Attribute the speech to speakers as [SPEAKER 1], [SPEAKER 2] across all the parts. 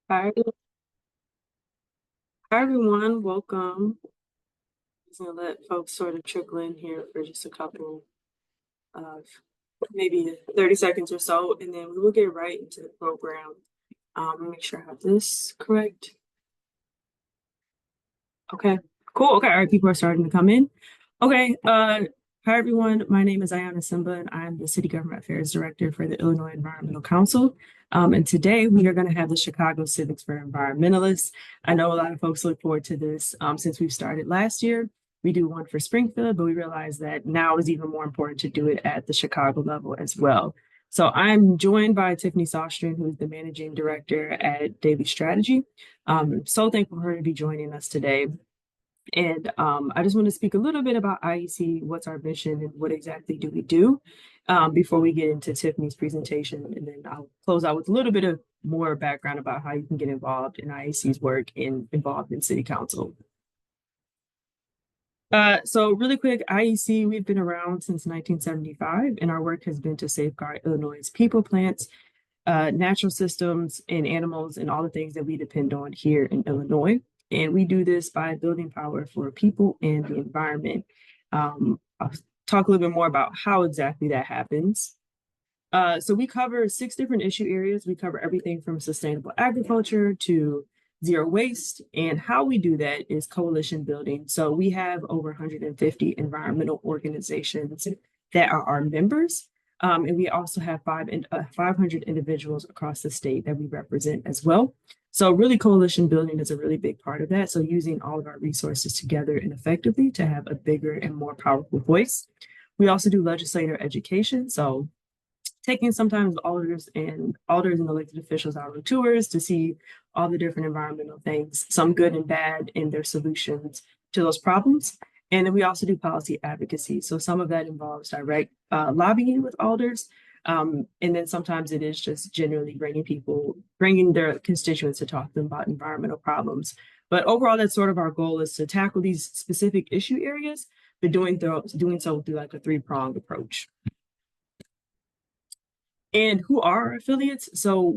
[SPEAKER 1] Hi, hi everyone, welcome. Just gonna let folks sort of trickle in here for just a couple of maybe 30 seconds or so, and then we will get right into the program. Let me make sure I have this correct. Okay, cool. Okay, all right, people are starting to come in. Okay, hi everyone. My name is Iyana Simba, and I'm the City Government Affairs Director for the Illinois Environmental Council. And today we are going to have the Chicago Civics for Environmentalists. I know a lot of folks look forward to this since we've started last year. We do one for Springfield, but we realize that now is even more important to do it at the Chicago level as well. So I'm joined by Tiffany Sostrin, who's the Managing Director at Daley Strategy. So thankful for her to be joining us today. And I just want to speak a little bit about IEC, what's our mission, and what exactly do we do before we get into Tiffany's presentation. And then I'll close out with a little bit of more background about how you can get involved in IEC's work and involved in City Council. So really quick, IEC, we've been around since 1975, and our work has been to safeguard Illinois' people, plants, natural systems, and animals, and all the things that we depend on here in Illinois. And we do this by building power for people and the environment. I'll talk a little bit more about how exactly that happens. So we cover 6 different issue areas. We cover everything from sustainable agriculture to zero waste. And how we do that is coalition building. So we have over 150 environmental organizations that are our members. And we also have 500 individuals across the state that we represent as well. So really coalition building is a really big part of that. So using all of our resources together and effectively to have a bigger and more powerful voice. We also do legislator education. So taking sometimes alders and elected officials out on tours to see all the different environmental things, some good and bad, and their solutions to those problems. And then we also do policy advocacy. So some of that involves direct lobbying with alders. And then sometimes it is just generally bringing their constituents to talk to them about environmental problems. But overall, that's sort of our goal, is to tackle these specific issue areas, but doing so through like a 3-pronged approach. And who are our affiliates? So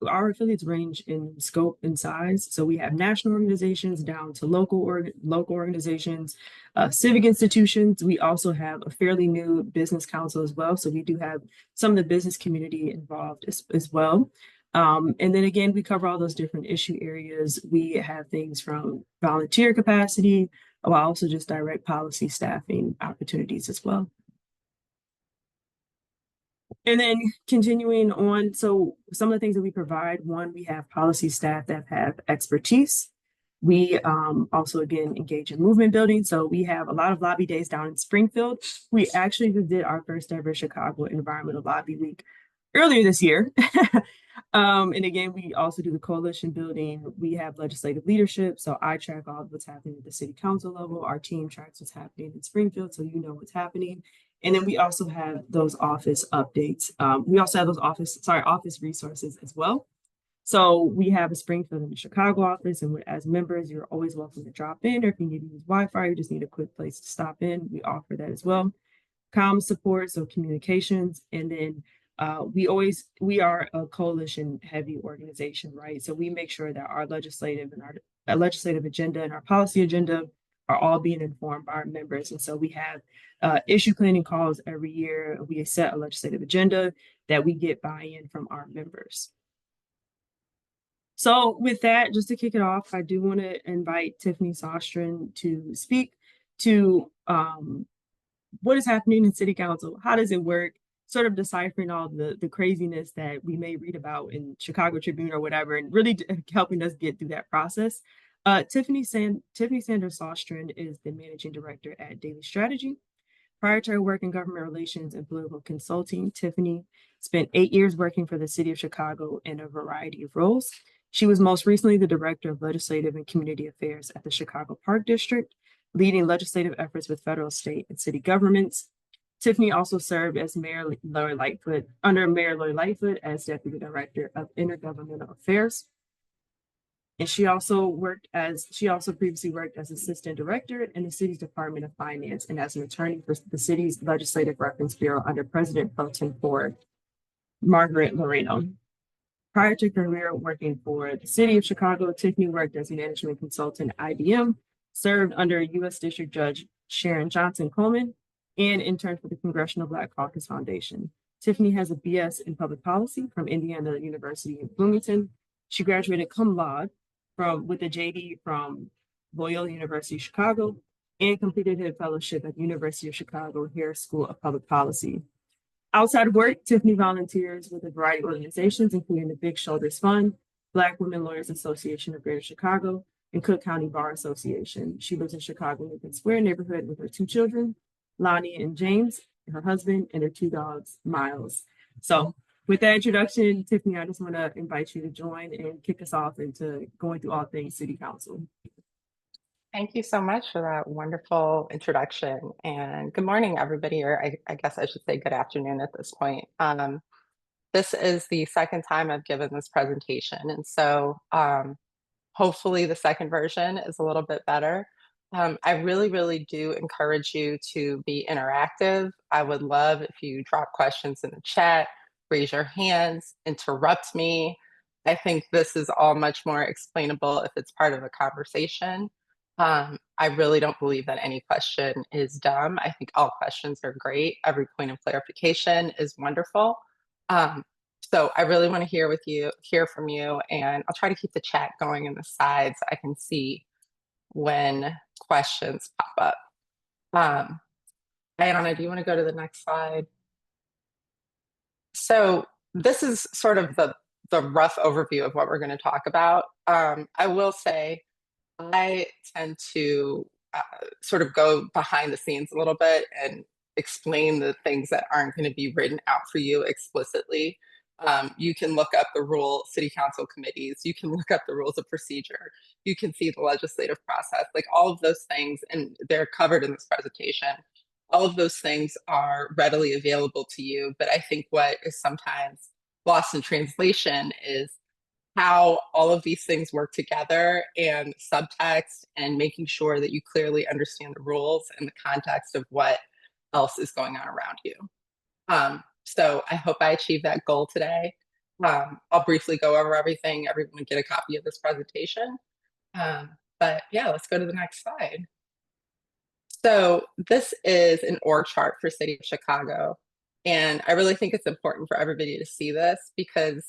[SPEAKER 1] our affiliates range in scope and size. So we have national organizations down to local organizations, civic institutions. We also have a fairly new business council as well. So we do have some of the business community involved as well. And then again, we cover all those different issue areas. We have things from volunteer capacity, while also just direct policy staffing opportunities as well. And then continuing on, so some of the things that we provide, one, we have policy staff that have expertise. We also, again, engage in movement building. So we have a lot of lobby days down in Springfield. We actually did our first ever Chicago Environmental Lobby Week earlier this year. And again, we also do the coalition building. We have legislative leadership. So I track all of what's happening at the city council level. Our team tracks what's happening in Springfield, so you know what's happening. And then we also have those office updates. We also have those office resources as well. So we have a Springfield and a Chicago office, and as members, you're always welcome to drop in, or if you need to use Wi-Fi, you just need a quick place to stop in. We offer that as well. Comm support, so communications, and then we are a coalition heavy organization, right? So we make sure that our legislative agenda and our policy agenda are all being informed by our members. And so we have issue planning calls every year. We set a legislative agenda that we get buy-in from our members. So with that, just to kick it off, I do want to invite Tiffany Sostrin to speak to what is happening in City Council, how does it work, sort of deciphering all the craziness that we may read about in Chicago Tribune or whatever, and really helping us get through that process. Tiffany Sanders Sostrin is the managing director at Daley Strategy. Prior to her work in government relations and political consulting, Tiffany spent 8 years working for the city of Chicago in a variety of roles. She was most recently the director of legislative and community affairs at the Chicago Park District, leading legislative efforts with federal, state, and city governments. Tiffany also served as under Mayor Lori Lightfoot as deputy director of intergovernmental affairs. And she also previously worked as assistant director in the city's Department of Finance and as an attorney for the city's Legislative Reference Bureau under President Pro Tempore Margaret Moreno. Prior to career working for the City of Chicago, Tiffany worked as a management consultant at IBM, served under U.S. District Judge Sharon Johnson Coleman, and interned for the Congressional Black Caucus Foundation. Tiffany has a BS in public policy from Indiana University in Bloomington. She graduated cum laude with a JD from Loyola University Chicago and completed her fellowship at the University of Chicago Harris School of Public Policy. Outside of work, Tiffany volunteers with a variety of organizations, including the Big Shoulders Fund, Black Women Lawyers Association of Greater Chicago, and Cook County Bar Association. She lives in Chicago Lincoln Square neighborhood with her 2 children, Lonnie and James, her husband, and their 2 dogs, Miles. So with that introduction, Tiffany, I just want to invite you to join and kick us off into going through all things City Council.
[SPEAKER 2] Thank you so much for that wonderful introduction. And good morning, everybody, or I guess I should say good afternoon at this point. This is the second time I've given this presentation. And so hopefully the second version is a little bit better. I really do encourage you to be interactive. I would love if you drop questions in the chat, raise your hands, interrupt me. I think this is all much more explainable if it's part of a conversation. I really don't believe that any question is dumb. I think all questions are great. Every point of clarification is wonderful. So I really want to hear from you, and I'll try to keep the chat going in the sides. I can see when questions pop up. Iyana, do you want to go to the next slide? So this is sort of the rough overview of what we're going to talk about. I will say I tend to sort of go behind the scenes a little bit and explain the things that aren't going to be written out for you explicitly. You can look up the city council committees, you can look up the rules of procedure, you can see the legislative process, like all of those things, and they're covered in this presentation. All of those things are readily available to you, but I think what is sometimes lost in translation is how all of these things work together, and subtext, and making sure that you clearly understand the rules and the context of what else is going on around you. So I hope I achieved that goal today. I'll briefly go over everything. Everyone get a copy of this presentation. But yeah, let's go to the next slide. So this is an org chart for City of Chicago. And I really think it's important for everybody to see this because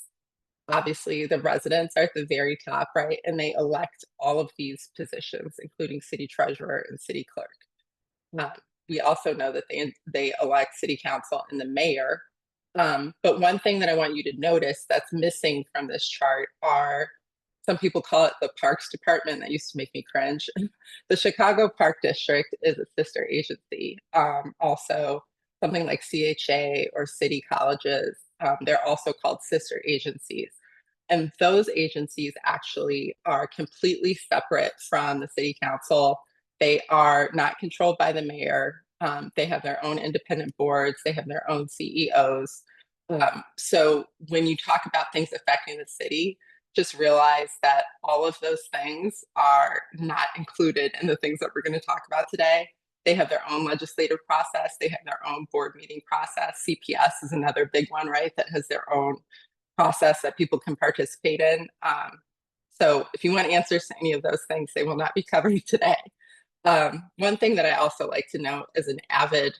[SPEAKER 2] obviously the residents are at the very top, right? And they elect all of these positions, including city treasurer and city clerk. We also know that they elect city council and the mayor. But one thing that I want you to notice that's missing from this chart are, some people call it the Parks Department. That used to make me cringe. The Chicago Park District is a sister agency. Also, something like CHA or city colleges, they're also called sister agencies. And those agencies actually are completely separate from the city council. They are not controlled by the mayor. They have their own independent boards. They have their own CEOs. So when you talk about things affecting the city, just realize that all of those things are not included in the things that we're going to talk about today. They have their own legislative process. They have their own board meeting process. CPS is another big one, right? That has their own process that people can participate in. So if you want answers to any of those things, they will not be covered today. One thing that I also like to note as an avid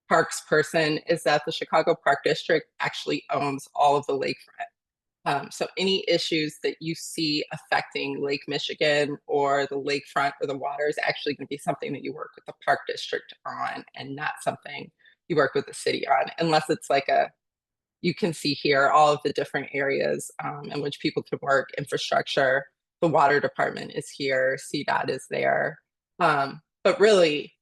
[SPEAKER 2] parks person is that the Chicago Park District actually owns all of the lakefront. So any issues that you see affecting Lake Michigan or the lakefront or the water is actually going to be something that you work with the Park District on, and not something you work with the city on, unless it's like you can see here all of the different areas in which people can work. Infrastructure, the water department is here, CDOT is there. But really,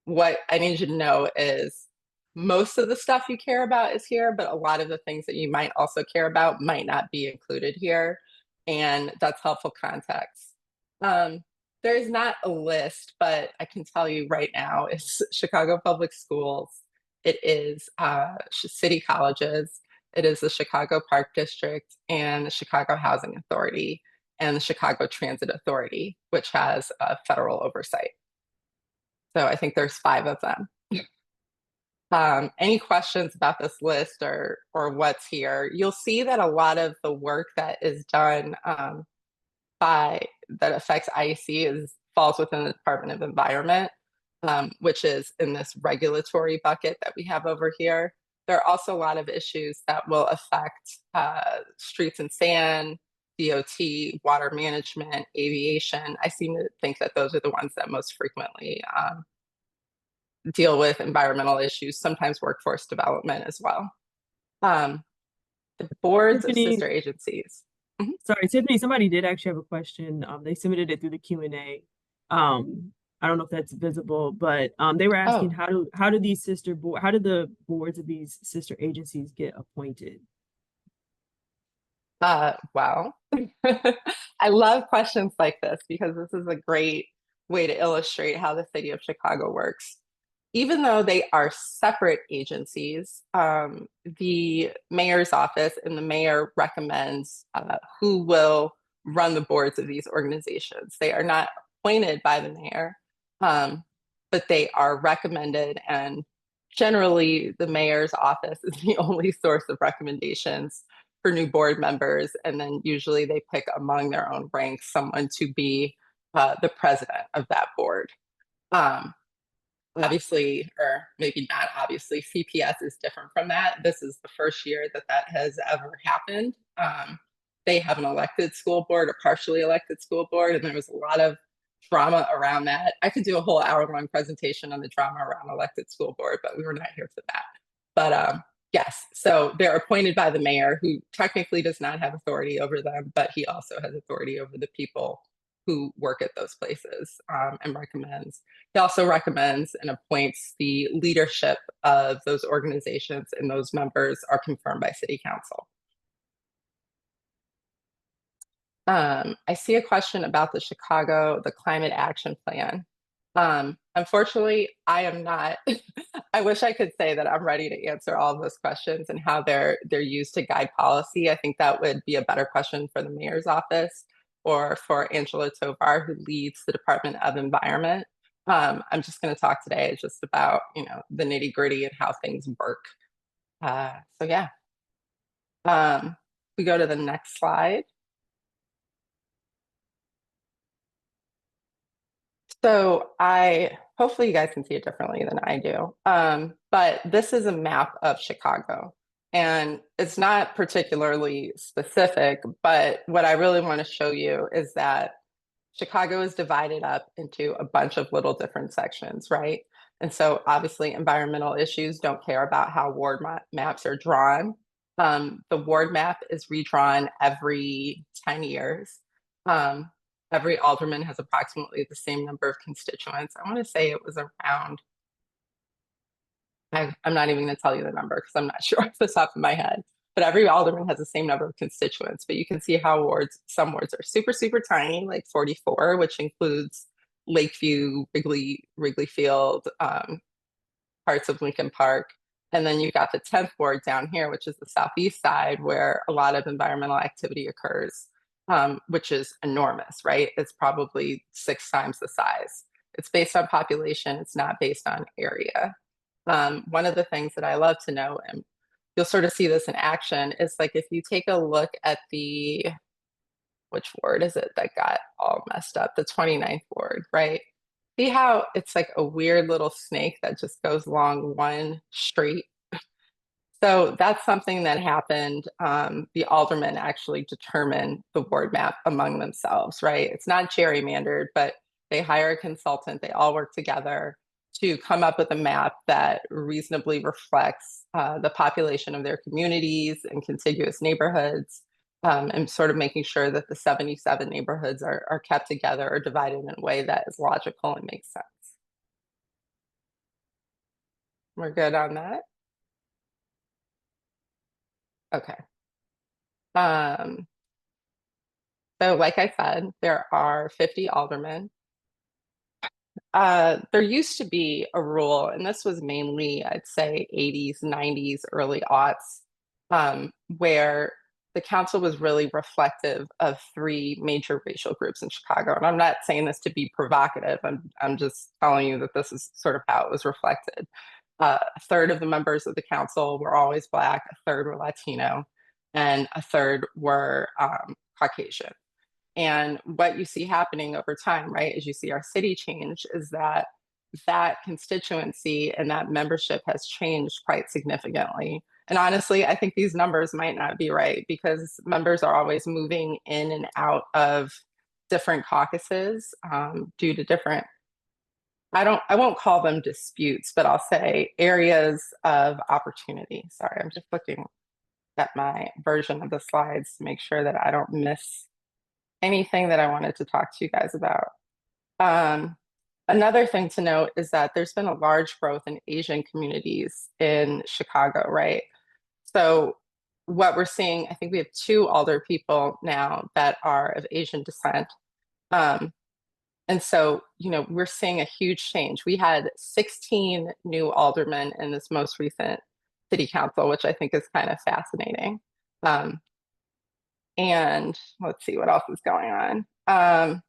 [SPEAKER 2] what I need you to know is most of the stuff you care about is here, but a lot of the things that you might also care about might not be included here. And that's helpful context. There is not a list, but I can tell you right now, it's Chicago Public Schools, it is city colleges, it is the Chicago Park District, and the Chicago Housing Authority, and the Chicago Transit Authority, which has federal oversight. So I think there's 5 of them. Any questions about this list or what's here? You'll see that a lot of the work that is done by that affects IEC is falls within the Department of Environment, which is in this regulatory bucket that we have over here. There are also a lot of issues that will affect streets and sand, DOT, water management, aviation. I seem to think that those are the ones that most frequently deal with environmental issues, sometimes workforce development as well. Um, the boards of
[SPEAKER 1] Tiffany,
[SPEAKER 2] sister agencies. Mhm.
[SPEAKER 1] sorry, Tiffany, somebody did actually have a question. They submitted it through the Q&A. I don't know if that's visible, but they were asking
[SPEAKER 2] Oh,
[SPEAKER 1] how do these how do the boards of these sister agencies get appointed?
[SPEAKER 2] well, I love questions like this because this is a great way to illustrate how the city of Chicago works. Even though they are separate agencies, the mayor's office and the mayor recommends who will run the boards of these organizations. They are not appointed by the mayor, um, but they are recommended. And generally, the mayor's office is the only source of recommendations for new board members. And then usually they pick among their own ranks someone to be the president of that board. Um, Obviously, or maybe not obviously, CPS is different from that. This is the first year that that has ever happened. They have an elected school board, a partially elected school board, and there was a lot of drama around that. I could do a whole hour-long presentation on the drama around elected school board, but we were not here for that. But yes, so they're appointed by the mayor, who technically does not have authority over them, but he also has authority over the people who work at those places, and recommends. He also recommends and appoints the leadership of those organizations, and those members are confirmed by city council. I see a question about the Climate Action Plan. Unfortunately, I am not. I wish I could say that I'm ready to answer all of those questions and how they're used to guide policy. I think that would be a better question for the mayor's office or for Angela Tovar, who leads the Department of Environment. I'm just going to talk today just about the nitty gritty and how things work. So yeah, we go to the next slide. So hopefully you guys can see it differently than I do. But this is a map of Chicago. And it's not particularly specific, but what I really want to show you is that Chicago is divided up into a bunch of little different sections, right? And so obviously environmental issues don't care about how ward maps are drawn. The ward map is redrawn every 10 years. Um, every alderman has approximately the same number of constituents. I want to say it was around, I'm not even going to tell you the number because I'm not sure off the top of my head, but every alderman has the same number of constituents. But you can see how some wards are super, super tiny, like 44, which includes Lakeview, Wrigley Field, parts of Lincoln Park. And then you got the 10th ward down here, which is the southeast side, where a lot of environmental activity occurs, which is enormous, right? It's probably 6 times the size. It's based on population, it's not based on area. One of the things that I love to know, and you'll sort of see this in action, is like if you take a look at which ward is it that got all messed up? The 29th ward, right? See how it's like a weird little snake that just goes along one street? So that's something that happened. The aldermen actually determine the ward map among themselves, right? It's not gerrymandered, but they hire a consultant. They all work together to come up with a map that reasonably reflects the population of their communities and contiguous neighborhoods, and sort of making sure that the 77 neighborhoods are kept together or divided in a way that is logical and makes sense. We're good on that? Okay. Um, so like I said, there are 50 aldermen. There used to be a rule, and this was mainly, I'd say, 80s, 90s, early aughts, where the council was really reflective of 3 major racial groups in Chicago. And I'm not saying this to be provocative. I'm just telling you that this is sort of how it was reflected. A third of the members of the council were always Black, a third were Latino, and a third were Caucasian. And what you see happening over time, right, as you see our city change, is that that constituency and that membership has changed quite significantly. And honestly, I think these numbers might not be right because members are always moving in and out of different caucuses due to different, I won't call them disputes, but I'll say areas of opportunity. Sorry, I'm just looking at my version of the slides to make sure that I don't miss anything that I wanted to talk to you guys about. Another thing to note is that there's been a large growth in Asian communities in Chicago, right? So what we're seeing, I think we have two alder people now that are of Asian descent. Um, and so, we're seeing a huge change. We had 16 new aldermen in this most recent city council, which I think is kind of fascinating. And let's see what else is going on.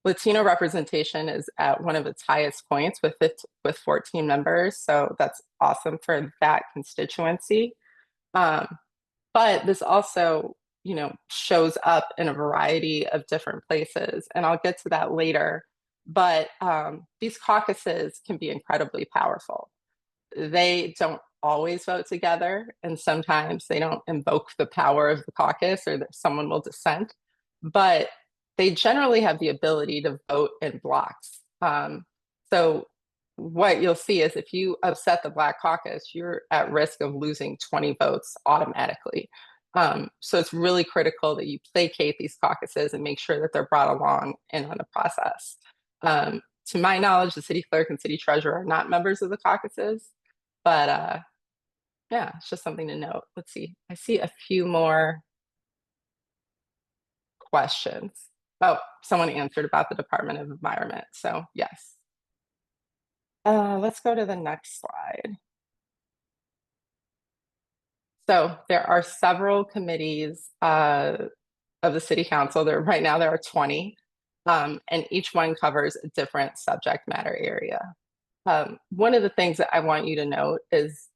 [SPEAKER 2] Latino representation is at one of its highest points with 14 members. So that's awesome for that constituency. But this also, shows up in a variety of different places. And I'll get to that later. But these caucuses can be incredibly powerful. They don't always vote together, and sometimes they don't invoke the power of the caucus or that someone will dissent, but they generally have the ability to vote in blocks. So what you'll see is if you upset the Black caucus, you're at risk of losing 20 votes automatically. So it's really critical that you placate these caucuses and make sure that they're brought along in on the process. To my knowledge, the city clerk and city treasurer are not members of the caucuses, but yeah, it's just something to note. Let's see. I see a few more questions. Oh, someone answered about the Department of Environment. So yes. Let's go to the next slide. So there are several committees of the city council. Right now there are 20, and each one covers a different subject matter area. One of the things that I want you to note is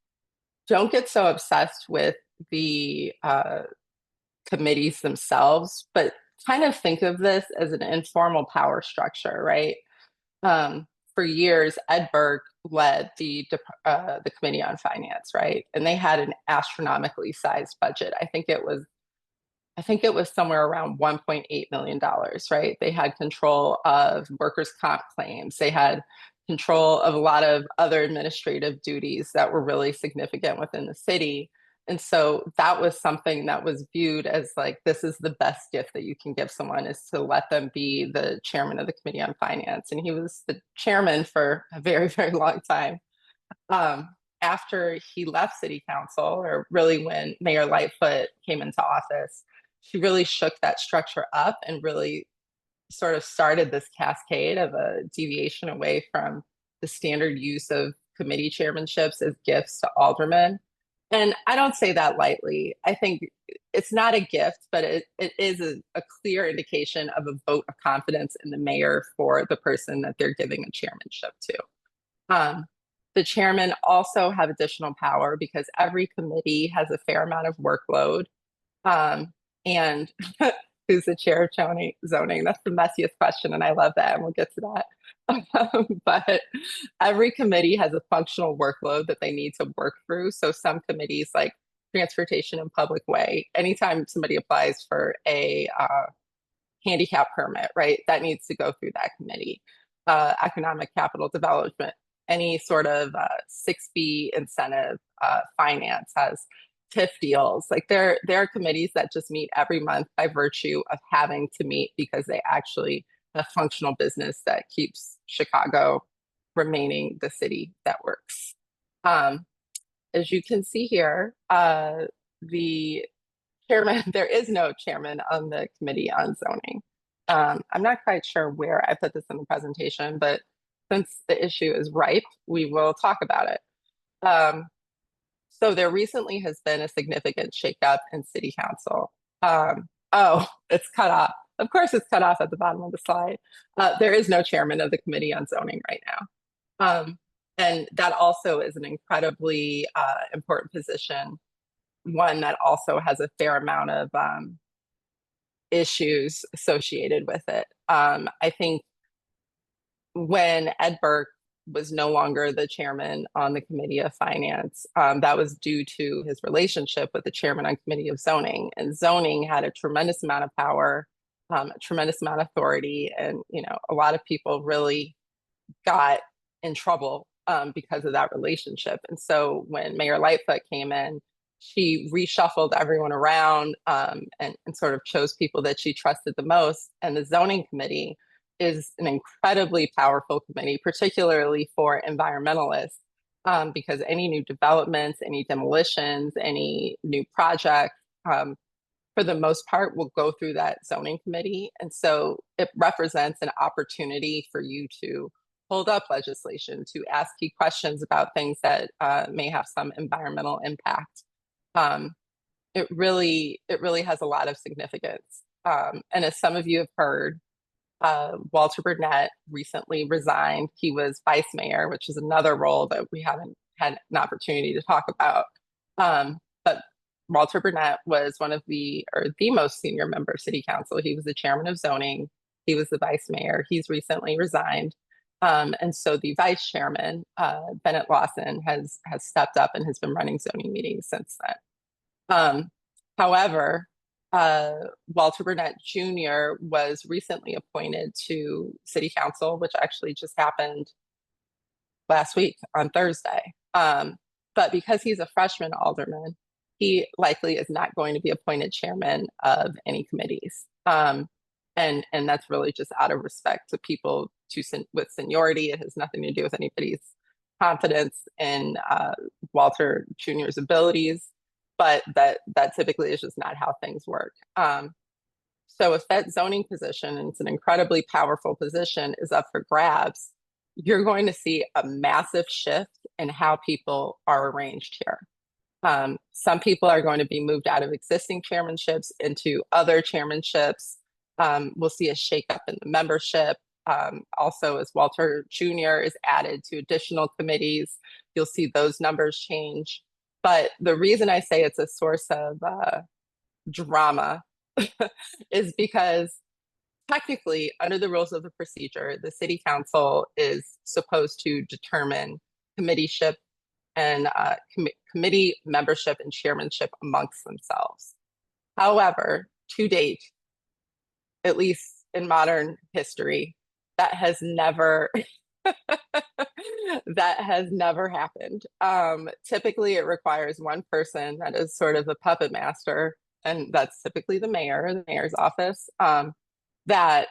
[SPEAKER 2] don't get so obsessed with the committees themselves, but kind of think of this as an informal power structure, right? For years, Ed Burke led the Committee on Finance, right? And they had an astronomically sized budget. I think it was somewhere around $1.8 million, right? They had control of workers' comp claims. They had control of a lot of other administrative duties that were really significant within the city. And so that was something that was viewed as like, this is the best gift that you can give someone is to let them be the chairman of the Committee on Finance. And he was the chairman for a very, very long time. After he left city council, or really when Mayor Lightfoot came into office, she really shook that structure up and really sort of started this cascade of a deviation away from the standard use of committee chairmanships as gifts to aldermen. And I don't say that lightly. I think it's not a gift, but it is a clear indication of a vote of confidence in the mayor for the person that they're giving a chairmanship to. The chairmen also have additional power because every committee has a fair amount of workload. And who's the chair of zoning? That's the messiest question, and I love that, and we'll get to that. But every committee has a functional workload that they need to work through. So some committees, like transportation and public way, anytime somebody applies for a handicap permit, right, that needs to go through that committee. Economic capital development, any sort of 6B incentive, finance has TIF deals. Like there are committees that just meet every month by virtue of having to meet because they actually have functional business that keeps Chicago remaining the city that works. As you can see here, the chairman, there is no chairman on the Committee on Zoning. I'm not quite sure where I put this in the presentation, but since the issue is ripe, we will talk about it. So there recently has been a significant shakeup in city council. Oh, it's cut off. Of course, it's cut off at the bottom of the slide. There is no chairman of the Committee on Zoning right now. And that also is an incredibly important position, one that also has a fair amount of issues associated with it. I think when Ed Burke was no longer the chairman on the Committee of Finance, that was due to his relationship with the chairman on Committee of Zoning. And zoning had a tremendous amount of power, a tremendous amount of authority, and a lot of people really got in trouble because of that relationship. And so when Mayor Lightfoot came in, she reshuffled everyone around and sort of chose people that she trusted the most. And the zoning committee is an incredibly powerful committee, particularly for environmentalists, because any new developments, any demolitions, any new projects, for the most part, will go through that zoning committee. And so it represents an opportunity for you to hold up legislation, to ask key questions about things that may have some environmental impact. It really has a lot of significance. And as some of you have heard, Walter Burnett recently resigned. He was vice mayor, which is another role that we haven't had an opportunity to talk about. But Walter Burnett was one of the most senior member of city council. He was the chairman of zoning. He was the vice mayor. He's recently resigned. And so the vice chairman, Bennett Lawson, has stepped up and has been running zoning meetings since then. However, Walter Burnett Jr. was recently appointed to city council, which actually just happened last week on Thursday. But because he's a freshman alderman, he likely is not going to be appointed chairman of any committees. And that's really just out of respect to people with seniority. It has nothing to do with anybody's confidence in Walter Jr.'s abilities, but that typically is just not how things work. So if that zoning position, and it's an incredibly powerful position, is up for grabs, you're going to see a massive shift in how people are arranged here. Some people are going to be moved out of existing chairmanships into other chairmanships. We'll see a shakeup in the membership. Also, as Walter Jr. is added to additional committees, you'll see those numbers change. But the reason I say it's a source of drama is because technically, under the rules of the procedure, the city council is supposed to determine committeeship and committee membership and chairmanship amongst themselves. However, to date, at least in modern history, that has never that has never happened. Typically, it requires one person that is sort of the puppet master, and that's typically the mayor, the mayor's office, that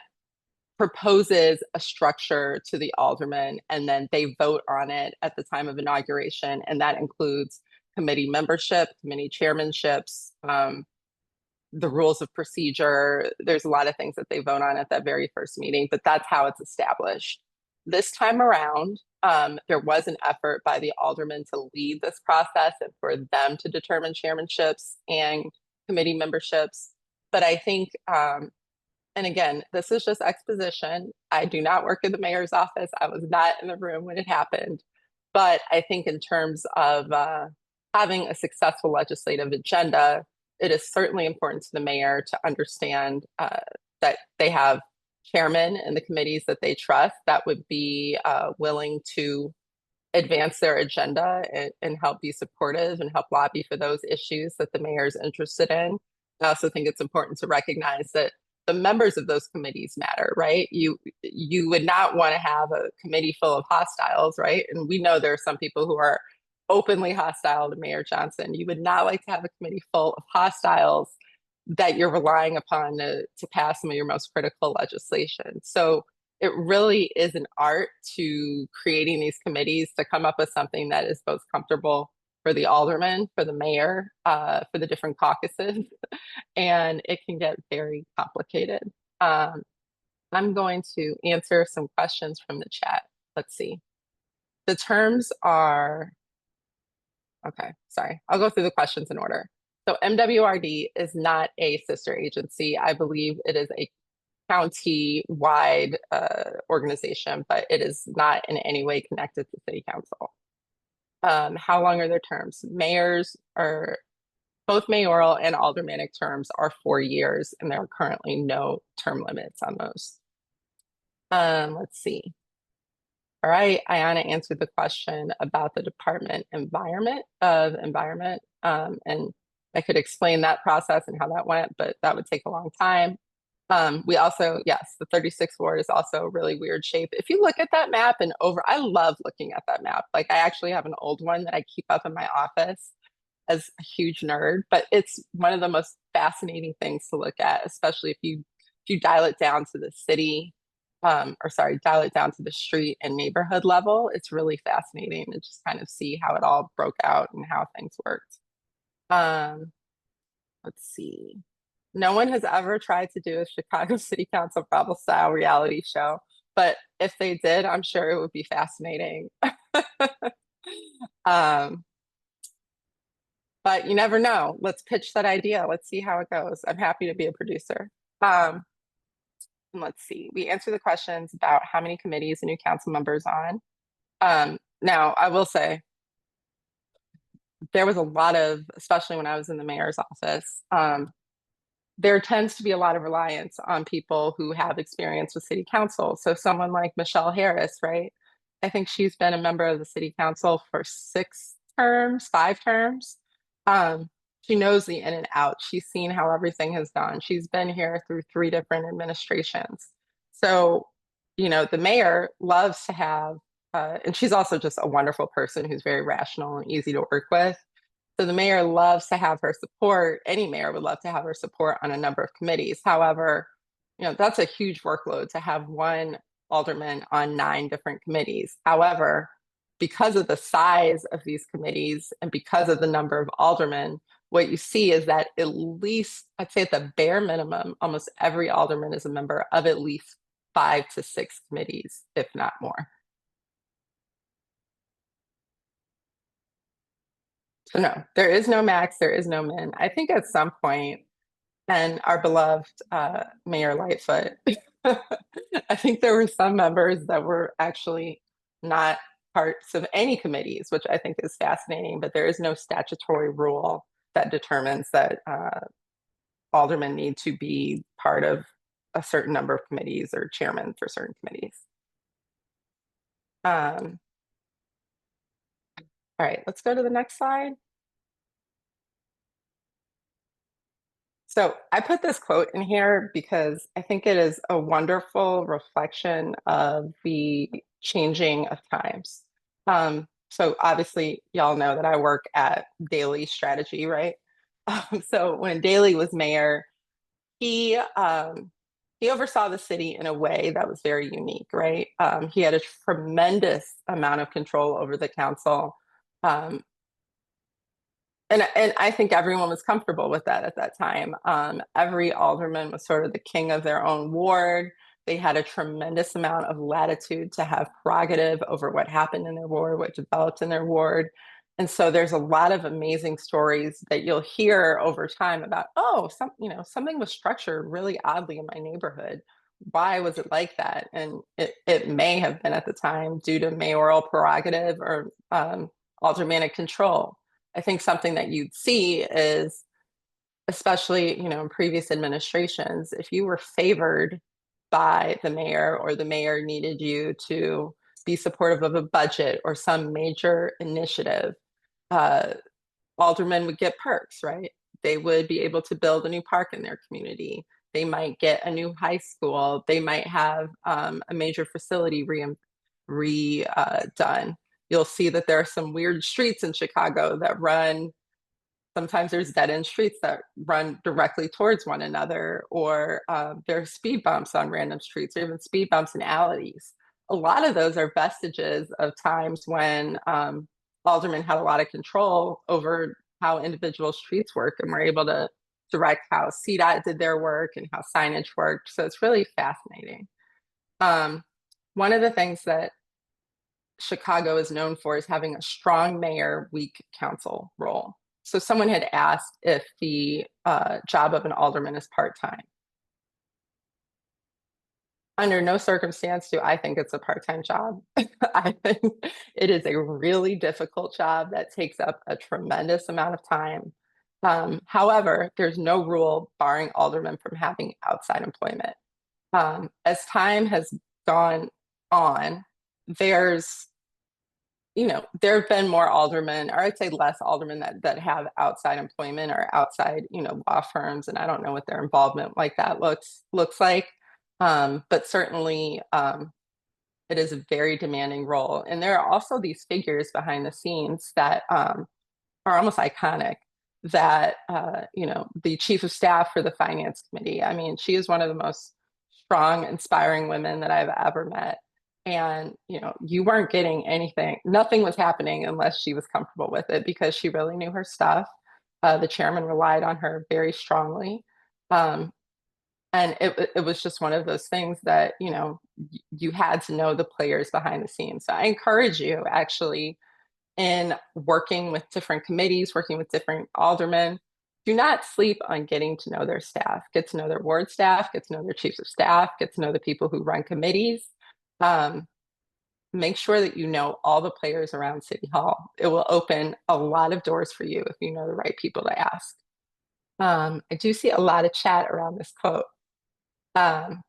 [SPEAKER 2] proposes a structure to the aldermen, and then they vote on it at the time of inauguration, and that includes committee membership, committee chairmanships, the rules of procedure. There's a lot of things that they vote on at that very first meeting, but that's how it's established. This time around, there was an effort by the aldermen to lead this process and for them to determine chairmanships and committee memberships. But I think, and again, this is just exposition. I do not work in the mayor's office. I was not in the room when it happened. But I think in terms of having a successful legislative agenda, it is certainly important to the mayor to understand that they have chairmen in the committees that they trust that would be willing to advance their agenda and help be supportive and help lobby for those issues that the mayor is interested in. I also think it's important to recognize that the members of those committees matter, right? You would not want to have a committee full of hostiles, right? And we know there are some people who are openly hostile to Mayor Johnson. You would not like to have a committee full of hostiles that you're relying upon to pass some of your most critical legislation. So it really is an art to creating these committees to come up with something that is both comfortable for the alderman, for the mayor, for the different caucuses, and it can get very complicated. I'm going to answer some questions from the chat. Let's see. The terms are, okay, sorry. I'll go through the questions in order. So MWRD is not a sister agency. I believe it is a county-wide organization, but it is not in any way connected to city council. How long are their terms? Mayors are both mayoral and aldermanic terms are 4 years, and there are currently no term limits on those. Let's see. All right, Iyana answered the question about the department environment. And I could explain that process and how that went, but that would take a long time. We also, yes, the 36th ward is also a really weird shape. If you look at that map and I love looking at that map. Like I actually have an old one that I keep up in my office as a huge nerd, but it's one of the most fascinating things to look at, especially if you dial it down to the city, or sorry, dial it down to the street and neighborhood level. It's really fascinating to just kind of see how it all broke out and how things worked. Let's see. No one has ever tried to do a Chicago City Council Bravo style reality show, but if they did, I'm sure it would be fascinating. um, but you never know. Let's pitch that idea. Let's see how it goes. I'm happy to be a producer. Let's see. We answer the questions about how many committees a new council member is on. Now, I will say there was a lot of, especially when I was in the mayor's office, there tends to be a lot of reliance on people who have experience with city council. So someone like Michelle Harris, right? I think she's been a member of the city council for 6 terms, 5 terms. She knows the in and out. She's seen how everything has gone. She's been here through 3 different administrations. So, the mayor loves to have, and she's also just a wonderful person who's very rational and easy to work with. So the mayor loves to have her support. Any mayor would love to have her support on a number of committees. However, that's a huge workload to have one alderman on 9 different committees. However, because of the size of these committees and because of the number of aldermen, what you see is that at least, I'd say at the bare minimum, almost every alderman is a member of at least 5 to 6 committees, if not more. So no, there is no max, there is no min. I think at some point, and our beloved Mayor Lightfoot, I think there were some members that were actually not parts of any committees, which I think is fascinating, but there is no statutory rule that determines that aldermen need to be part of a certain number of committees or chairman for certain committees. All right, let's go to the next slide. So I put this quote in here because I think it is a wonderful reflection of the changing of times. So obviously, y'all know that I work at Daley Strategy, right? So when Daley was mayor, he oversaw the city in a way that was very unique, right? He had a tremendous amount of control over the council. And I think everyone was comfortable with that at that time. Every alderman was sort of the king of their own ward. They had a tremendous amount of latitude to have prerogative over what happened in their ward, what developed in their ward. And so there's a lot of amazing stories that you'll hear over time about, something was structured really oddly in my neighborhood. Why was it like that? And it may have been at the time due to mayoral prerogative or aldermanic control. I think something that you'd see is, especially, in previous administrations, if you were favored by the mayor or the mayor needed you to be supportive of a budget or some major initiative, aldermen would get perks, right? They would be able to build a new park in their community. They might get a new high school. They might have a major facility redone. You'll see that there are some weird streets in Chicago that run, sometimes there's dead end streets that run directly towards one another, or there are speed bumps on random streets, or even speed bumps in alleys. A lot of those are vestiges of times when aldermen had a lot of control over how individual streets work and were able to direct how CDOT did their work and how signage worked. So it's really fascinating. One of the things that Chicago is known for is having a strong mayor, weak council role. So someone had asked if the job of an alderman is part-time. Under no circumstance do I think it's a part-time job. I think it is a really difficult job that takes up a tremendous amount of time. However, there's no rule barring aldermen from having outside employment. As time has gone on, there's, there have been more aldermen, or I'd say less aldermen that have outside employment or outside, law firms, and I don't know what their involvement like that looks like. But certainly it is a very demanding role. And there are also these figures behind the scenes that are almost iconic. That the chief of staff for the finance committee. I mean, she is one of the most strong, inspiring women that I've ever met. And you weren't getting anything, nothing was happening unless she was comfortable with it because she really knew her stuff. The chairman relied on her very strongly. Um, and it was just one of those things that, you had to know the players behind the scenes. So I encourage you actually in working with different committees, working with different aldermen. Do not sleep on getting to know their staff. Get to know their ward staff, get to know their chiefs of staff, get to know the people who run committees. Um, Make sure that you know all the players around City Hall. It will open a lot of doors for you if you know the right people to ask. I do see a lot of chat around this quote. Um,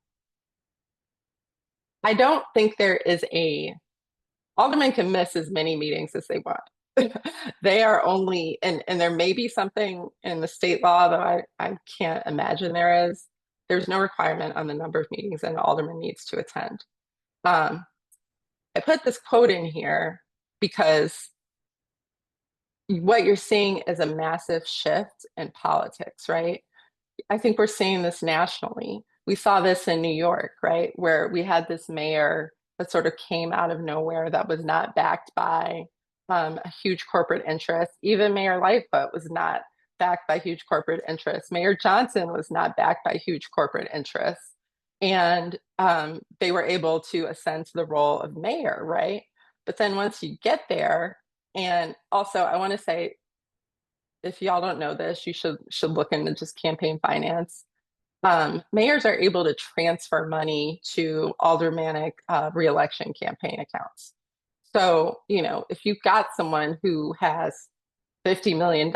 [SPEAKER 2] I don't think there is a aldermen can miss as many meetings as they want. They are only, and there may be something in the state law that I can't imagine there is. There's no requirement on the number of meetings an alderman needs to attend. Um, I put this quote in here because what you're seeing is a massive shift in politics, right? I think we're seeing this nationally. We saw this in New York, right? Where we had this mayor that sort of came out of nowhere that was not backed by a huge corporate interest. Even Mayor Lightfoot was not backed by huge corporate interests. Mayor Johnson was not backed by huge corporate interests. And they were able to ascend to the role of mayor, right? But then once you get there, and also I want to say, if y'all don't know this, you should look into just campaign finance. Mayors are able to transfer money to aldermanic reelection campaign accounts. So, if you've got someone who has $50 million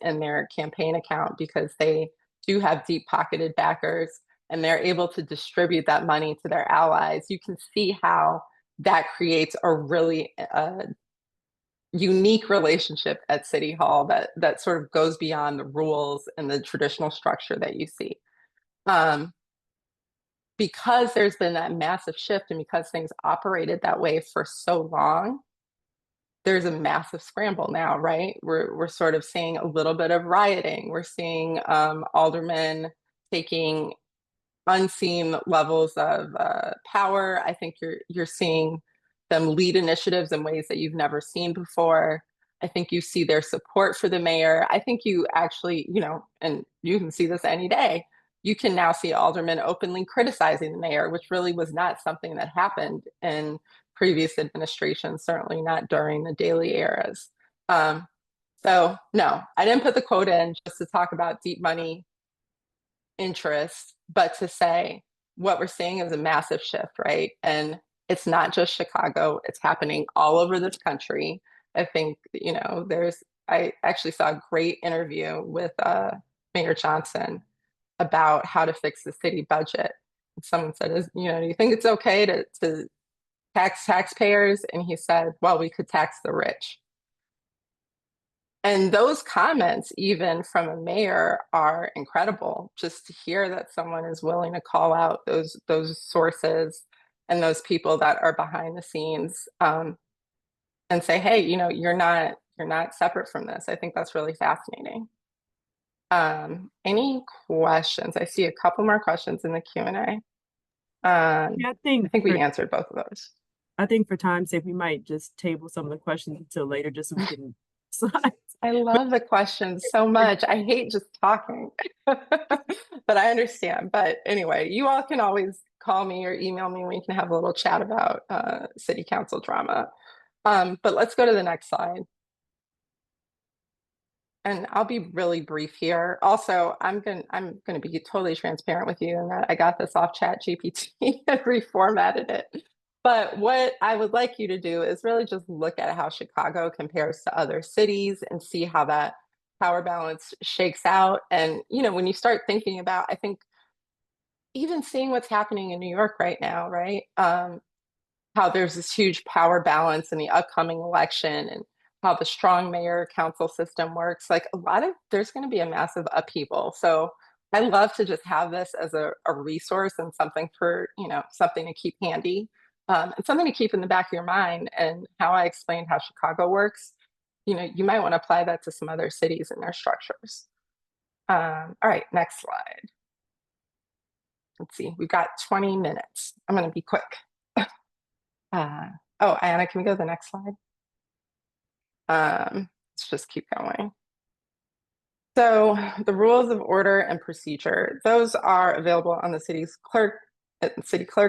[SPEAKER 2] in their campaign account because they do have deep pocketed backers and they're able to distribute that money to their allies, you can see how that creates a really unique relationship at City Hall that sort of goes beyond the rules and the traditional structure that you see. Um, because there's been that massive shift and because things operated that way for so long, there's a massive scramble now, right? We're sort of seeing a little bit of rioting. We're seeing aldermen taking unseen levels of power. I think you're seeing them lead initiatives in ways that you've never seen before. I think you see their support for the mayor. I think you actually, and you can see this any day. You can now see aldermen openly criticizing the mayor, which really was not something that happened in previous administrations, certainly not during the Daley eras. Um, so no, I didn't put the quote in just to talk about deep money interest, but to say what we're seeing is a massive shift, right? And it's not just Chicago, it's happening all over this country. I think, I actually saw a great interview with Mayor Johnson about how to fix the city budget. Someone said, do you think it's okay to tax taxpayers? And he said, well, we could tax the rich. And those comments, even from a mayor, are incredible. Just to hear that someone is willing to call out those sources and those people that are behind the scenes, and say, "Hey, you're not separate from this." I think that's really fascinating. Any questions? I see a couple more questions in the Q&A.
[SPEAKER 1] Yeah,
[SPEAKER 2] I think we answered both of those.
[SPEAKER 1] I think for time's sake, we might just table some of the questions until later, just so we can slide.
[SPEAKER 2] I love the questions so much. I hate just talking, but I understand. But anyway, you all can always call me or email me. We can have a little chat about city council drama. But let's go to the next slide. And I'll be really brief here. Also, I'm gonna be totally transparent with you in that I got this off Chat GPT and reformatted it. But what I would like you to do is really just look at how Chicago compares to other cities and see how that power balance shakes out. And when you start thinking about, I think even seeing what's happening in New York right now, right? How there's this huge power balance in the upcoming election and how the strong mayor council system works. Like there's going to be a massive upheaval. So I love to just have this as a resource and something for, something to keep handy, and something to keep in the back of your mind. And how I explained how Chicago works, you might want to apply that to some other cities and their structures. All right, next slide. Let's see, we've got 20 minutes. I'm going to be quick. Uh, oh, Iyana, can we go to the next slide? Let's just keep going. So the rules of order and procedure, those are available on the city clerk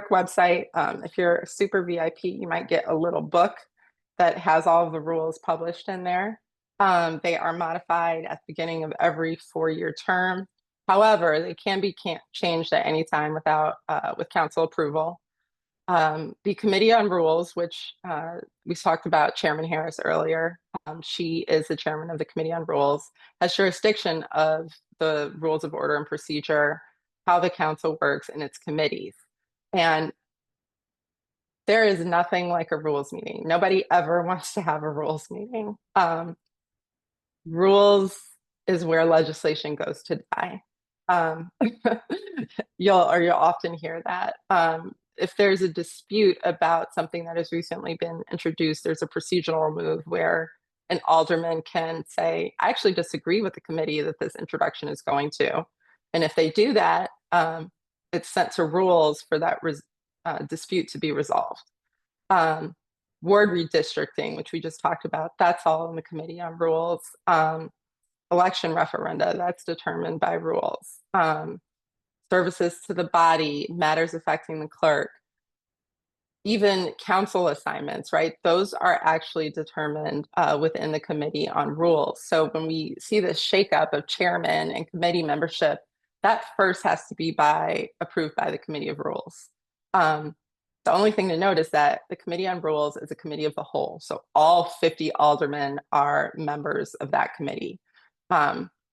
[SPEAKER 2] website. If you're a super VIP, you might get a little book that has all of the rules published in there. They are modified at the beginning of every 4-year term. However, they can be changed at any time with council approval. The Committee on Rules, which we talked about Chairman Harris earlier, she is the chairman of the Committee on Rules, has jurisdiction of the rules of order and procedure, how the council works in its committees. And there is nothing like a rules meeting. Nobody ever wants to have a rules meeting. Rules is where legislation goes to die. You'll often hear that. If there's a dispute about something that has recently been introduced, there's a procedural move where an alderman can say, I actually disagree with the committee that this introduction is going to. And if they do that, it's sent to rules for that dispute to be resolved. Ward redistricting, which we just talked about, that's all in the Committee on Rules. Election referenda, that's determined by rules. Services to the body, matters affecting the clerk, even council assignments, right? Those are actually determined within the Committee on Rules. So when we see this shakeup of chairman and committee membership, that first has to be approved by the Committee of Rules. The only thing to note is that the Committee on Rules is a committee of the whole. So all 50 aldermen are members of that committee.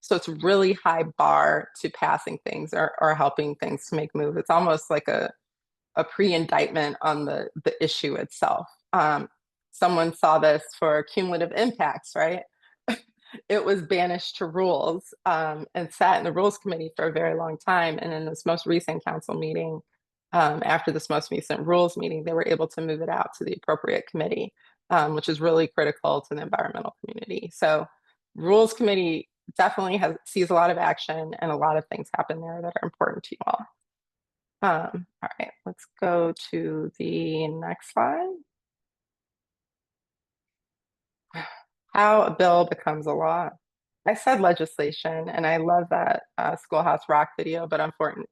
[SPEAKER 2] So it's a really high bar to passing things or helping things to make move. It's almost like a pre-indictment on the issue itself. Someone saw this for cumulative impacts, right? It was banished to rules and sat in the rules committee for a very long time. And in this most recent council meeting, after this most recent rules meeting, they were able to move it out to the appropriate committee, which is really critical to the environmental community. So rules committee definitely sees a lot of action and a lot of things happen there that are important to you all. All right, let's go to the next slide. How a bill becomes a law. I said legislation, and I love that Schoolhouse Rock video, but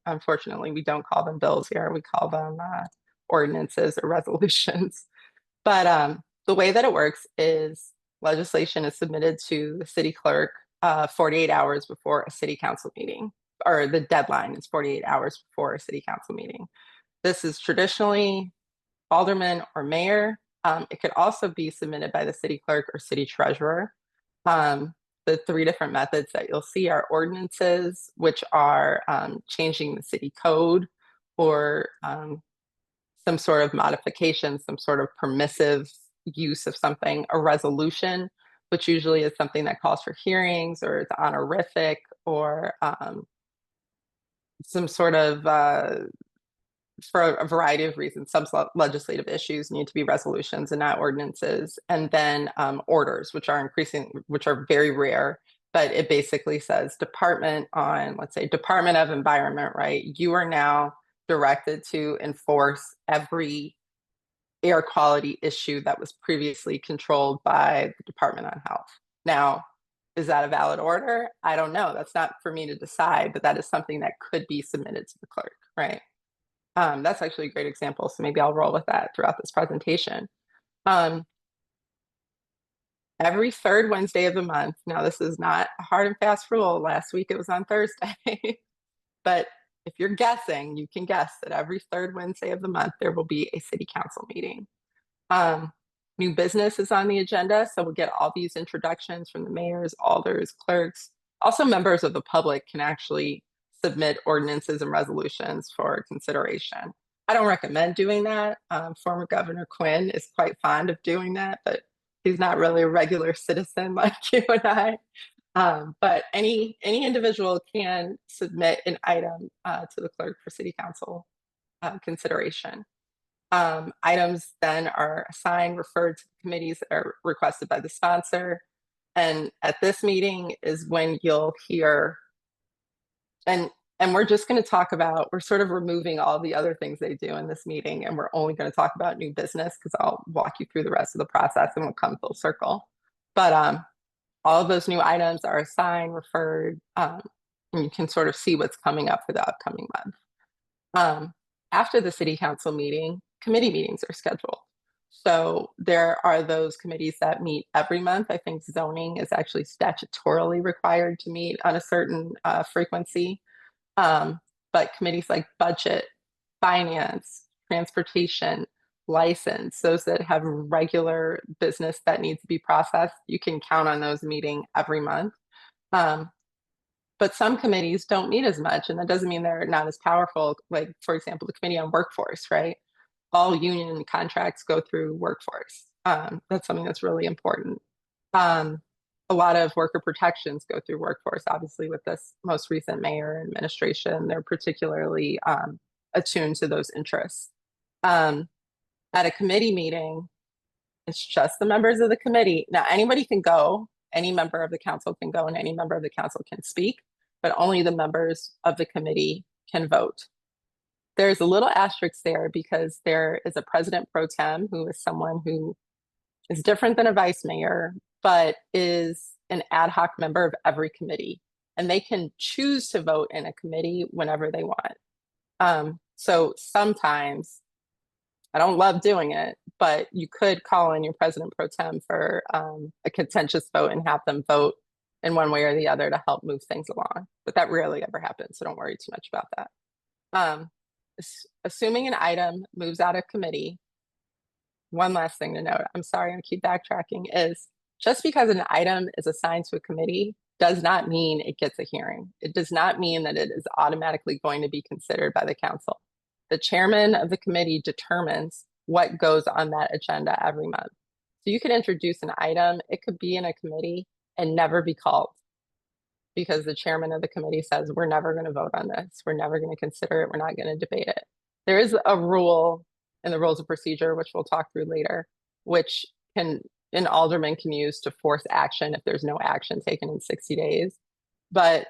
[SPEAKER 2] unfortunately, we don't call them bills here. We call them ordinances or resolutions. But the way that it works is legislation is submitted to the city clerk 48 hours before a city council meeting, or the deadline is 48 hours before a city council meeting. This is traditionally alderman or mayor. It could also be submitted by the city clerk or city treasurer. The 3 different methods that you'll see are ordinances, which are changing the city code or some sort of modification, some sort of permissive use of something, a resolution, which usually is something that calls for hearings or it's honorific or some sort of for a variety of reasons, some legislative issues need to be resolutions and not ordinances. And then orders, which are very rare, but it basically says let's say Department of Environment, right? You are now directed to enforce every air quality issue that was previously controlled by the Department on Health. Now, is that a valid order? I don't know. That's not for me to decide, but that is something that could be submitted to the clerk, right? That's actually a great example. So maybe I'll roll with that throughout this presentation. every third Wednesday of the month. Now, this is not a hard and fast rule. Last week it was on Thursday. But if you're guessing, you can guess that every third Wednesday of the month, there will be a city council meeting. Um, New business is on the agenda, so we'll get all these introductions from the mayors, alders, clerks. Also, members of the public can actually submit ordinances and resolutions for consideration. I don't recommend doing that. Former Governor Quinn is quite fond of doing that, but he's not really a regular citizen like you and I. But any individual can submit an item to the clerk for city council consideration. Items then are assigned, referred to the committees that are requested by the sponsor. And at this meeting is when you'll hear, and we're just going to talk about, we're sort of removing all the other things they do in this meeting, and we're only going to talk about new business because I'll walk you through the rest of the process and we'll come full circle. But all of those new items are assigned, referred, and you can sort of see what's coming up for the upcoming month. After the city council meeting, committee meetings are scheduled. So there are those committees that meet every month. I think zoning is actually statutorily required to meet on a certain frequency. But committees like budget, finance, transportation, license, those that have regular business that needs to be processed, you can count on those meeting every month. But some committees don't meet as much, and that doesn't mean they're not as powerful. Like, for example, the Committee on Workforce, right? All union contracts go through workforce. That's something that's really important. A lot of worker protections go through workforce. Obviously, with this most recent mayor administration, they're particularly attuned to those interests. At a committee meeting, it's just the members of the committee. Now, anybody can go, any member of the council can go, and any member of the council can speak, but only the members of the committee can vote. There's a little asterisk there because there is a president pro tem who is someone who is different than a vice mayor, but is an ad hoc member of every committee. And they can choose to vote in a committee whenever they want. So sometimes, I don't love doing it, but you could call in your president pro tem for a contentious vote and have them vote in one way or the other to help move things along. But that rarely ever happens, so don't worry too much about that. Assuming an item moves out of committee, one last thing to note, I'm sorry, I keep backtracking, is just because an item is assigned to a committee does not mean it gets a hearing. It does not mean that it is automatically going to be considered by the council. The chairman of the committee determines what goes on that agenda every month. So you could introduce an item, it could be in a committee and never be called because the chairman of the committee says, we're never going to vote on this. We're never going to consider it. We're not going to debate it. There is a rule in the rules of procedure, which we'll talk through later, which an alderman can use to force action if there's no action taken in 60 days. But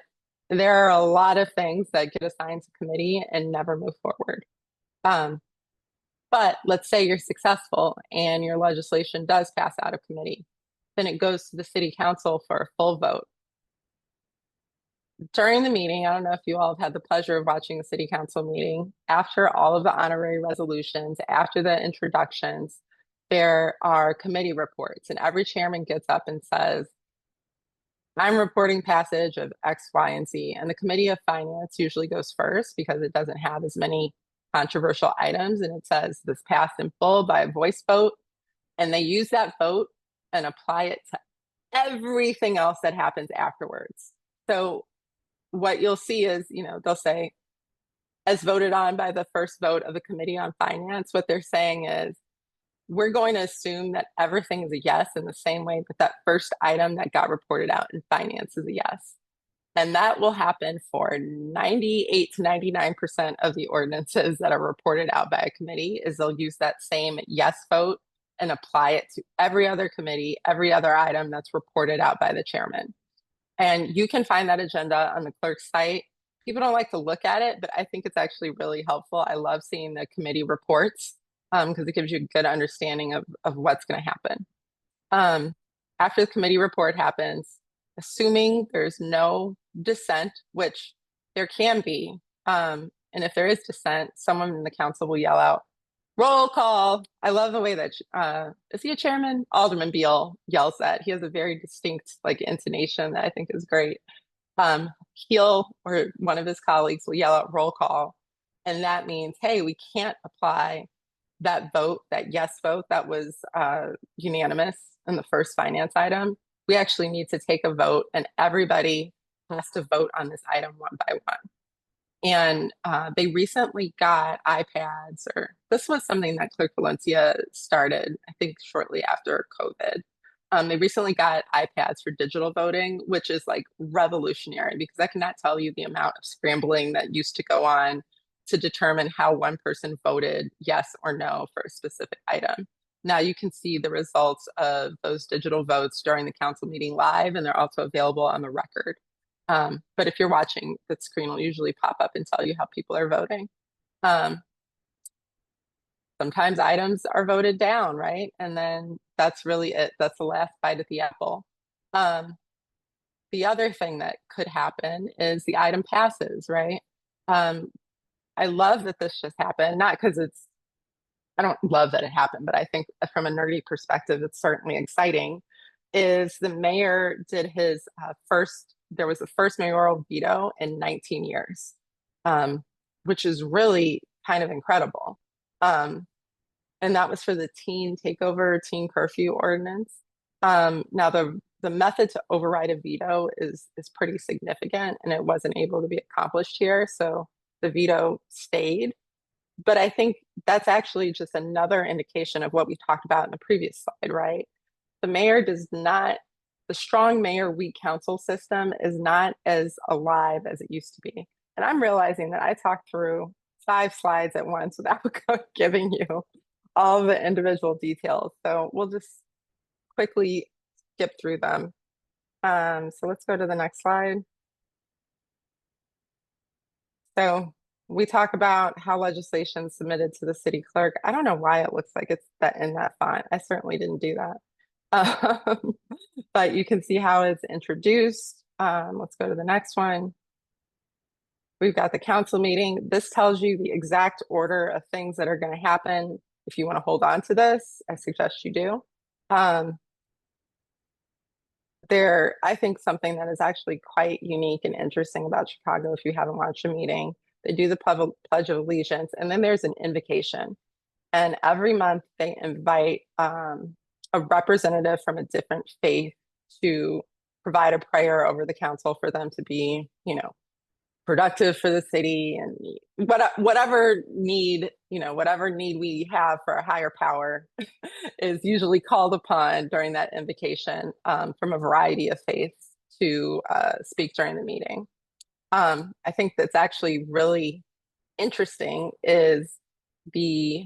[SPEAKER 2] there are a lot of things that get assigned to committee and never move forward. But let's say you're successful and your legislation does pass out of committee. Then it goes to the city council for a full vote. During the meeting, I don't know if you all have had the pleasure of watching the city council meeting. After all of the honorary resolutions, after the introductions, there are committee reports, and every chairman gets up and says, I'm reporting passage of X, Y, and Z. And the Committee of Finance usually goes first because it doesn't have as many controversial items. And it says this passed in full by a voice vote. And they use that vote and apply it to everything else that happens afterwards. So what you'll see is, they'll say, as voted on by the first vote of the Committee on Finance, what they're saying is, we're going to assume that everything is a yes in the same way that first item that got reported out in finance is a yes. And that will happen for 98 to 99% of the ordinances that are reported out by a committee is they'll use that same yes vote and apply it to every other committee, every other item that's reported out by the chairman. And you can find that agenda on the clerk's site. People don't like to look at it, but I think it's actually really helpful. I love seeing the committee reports because it gives you a good understanding of what's going to happen. After the committee report happens, assuming there's no dissent, which there can be, and if there is dissent, someone in the council will yell out, Roll call. I love the way that is he a chairman? Alderman Beal yells that. He has a very distinct like intonation that I think is great. He'll or one of his colleagues will yell out roll call, and that means, hey, we can't apply that vote, that yes vote that was unanimous in the first finance item. We actually need to take a vote, and everybody has to vote on this item one by one. And they recently got iPads, or this was something that Clerk Valencia started, I think, shortly after COVID. They recently got iPads for digital voting, which is like revolutionary because I cannot tell you the amount of scrambling that used to go on to determine how one person voted yes or no for a specific item. Now you can see the results of those digital votes during the council meeting live, and they're also available on the record. But if you're watching, the screen will usually pop up and tell you how people are voting. Sometimes items are voted down, right? And then that's really it. That's the last bite at the apple. The other thing that could happen is the item passes, right? I love that this just happened, not because I don't love that it happened, but I think from a nerdy perspective, it's certainly exciting. Is the mayor did his there was the first mayoral veto in 19 years, which is really kind of incredible. And that was for the teen takeover, teen curfew ordinance. Now the method to override a veto is pretty significant, and it wasn't able to be accomplished here, so the veto stayed. But I think that's actually just another indication of what we talked about in the previous slide, right? The mayor does not, the strong mayor weak council system is not as alive as it used to be. And I'm realizing that I talked through 5 slides at once without giving you all the individual details. So we'll just quickly skip through them. So let's go to the next slide. So we talk about how legislation is submitted to the city clerk. I don't know why it looks like it's in that font. I certainly didn't do that. But you can see how it's introduced. Let's go to the next one. We've got the council meeting. This tells you the exact order of things that are going to happen. If you want to hold on to this, I suggest you do. I think something that is actually quite unique and interesting about Chicago, if you haven't watched a meeting, they do the Pledge of Allegiance, and then there's an invocation. And every month they invite a representative from a different faith to provide a prayer over the council for them to be, productive for the city, and whatever need we have for a higher power is usually called upon during that invocation from a variety of faiths to speak during the meeting. I think that's actually really interesting is the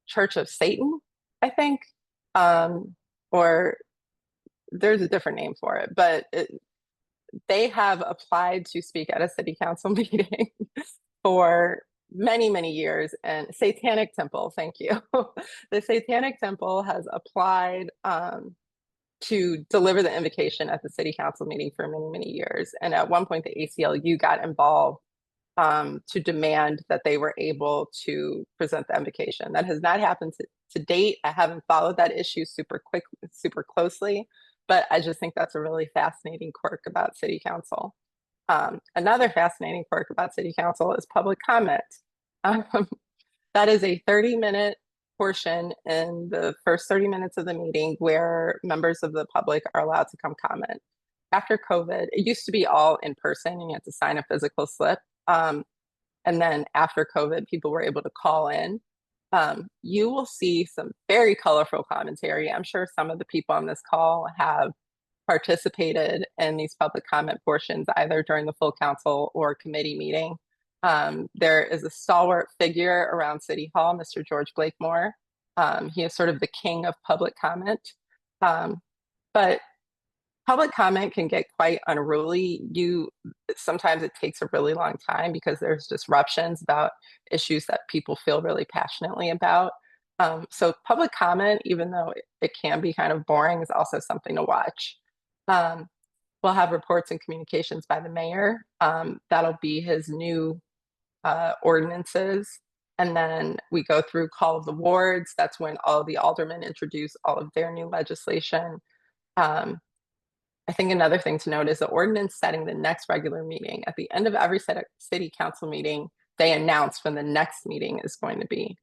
[SPEAKER 2] Church of Satan, I think, or there's a different name for it, but they have applied to speak at a city council meeting for many, many years. And Satanic Temple, thank you. The Satanic Temple has applied to deliver the invocation at the city council meeting for many, many years. And at one point, the ACLU got involved to demand that they were able to present the invocation. That has not happened to date. I haven't followed that issue super closely, but I just think that's a really fascinating quirk about city council. Another fascinating quirk about city council is public comment. That is a 30-minute portion in the first 30 minutes of the meeting where members of the public are allowed to come comment. After COVID, it used to be all in person and you had to sign a physical slip. And then after COVID, people were able to call in. You will see some very colorful commentary. I'm sure some of the people on this call have participated in these public comment portions, either during the full council or committee meeting. There is a stalwart figure around City Hall, Mr. George Blakemore. He is sort of the king of public comment. But public comment can get quite unruly. Sometimes it takes a really long time because there's disruptions about issues that people feel really passionately about. So public comment, even though it can be kind of boring, is also something to watch. We'll have reports and communications by the mayor. That'll be his new ordinances. And then we go through call of the wards. That's when all the aldermen introduce all of their new legislation. Um, I think another thing to note is the ordinance setting the next regular meeting. At the end of every city council meeting, they announce when the next meeting is going to be.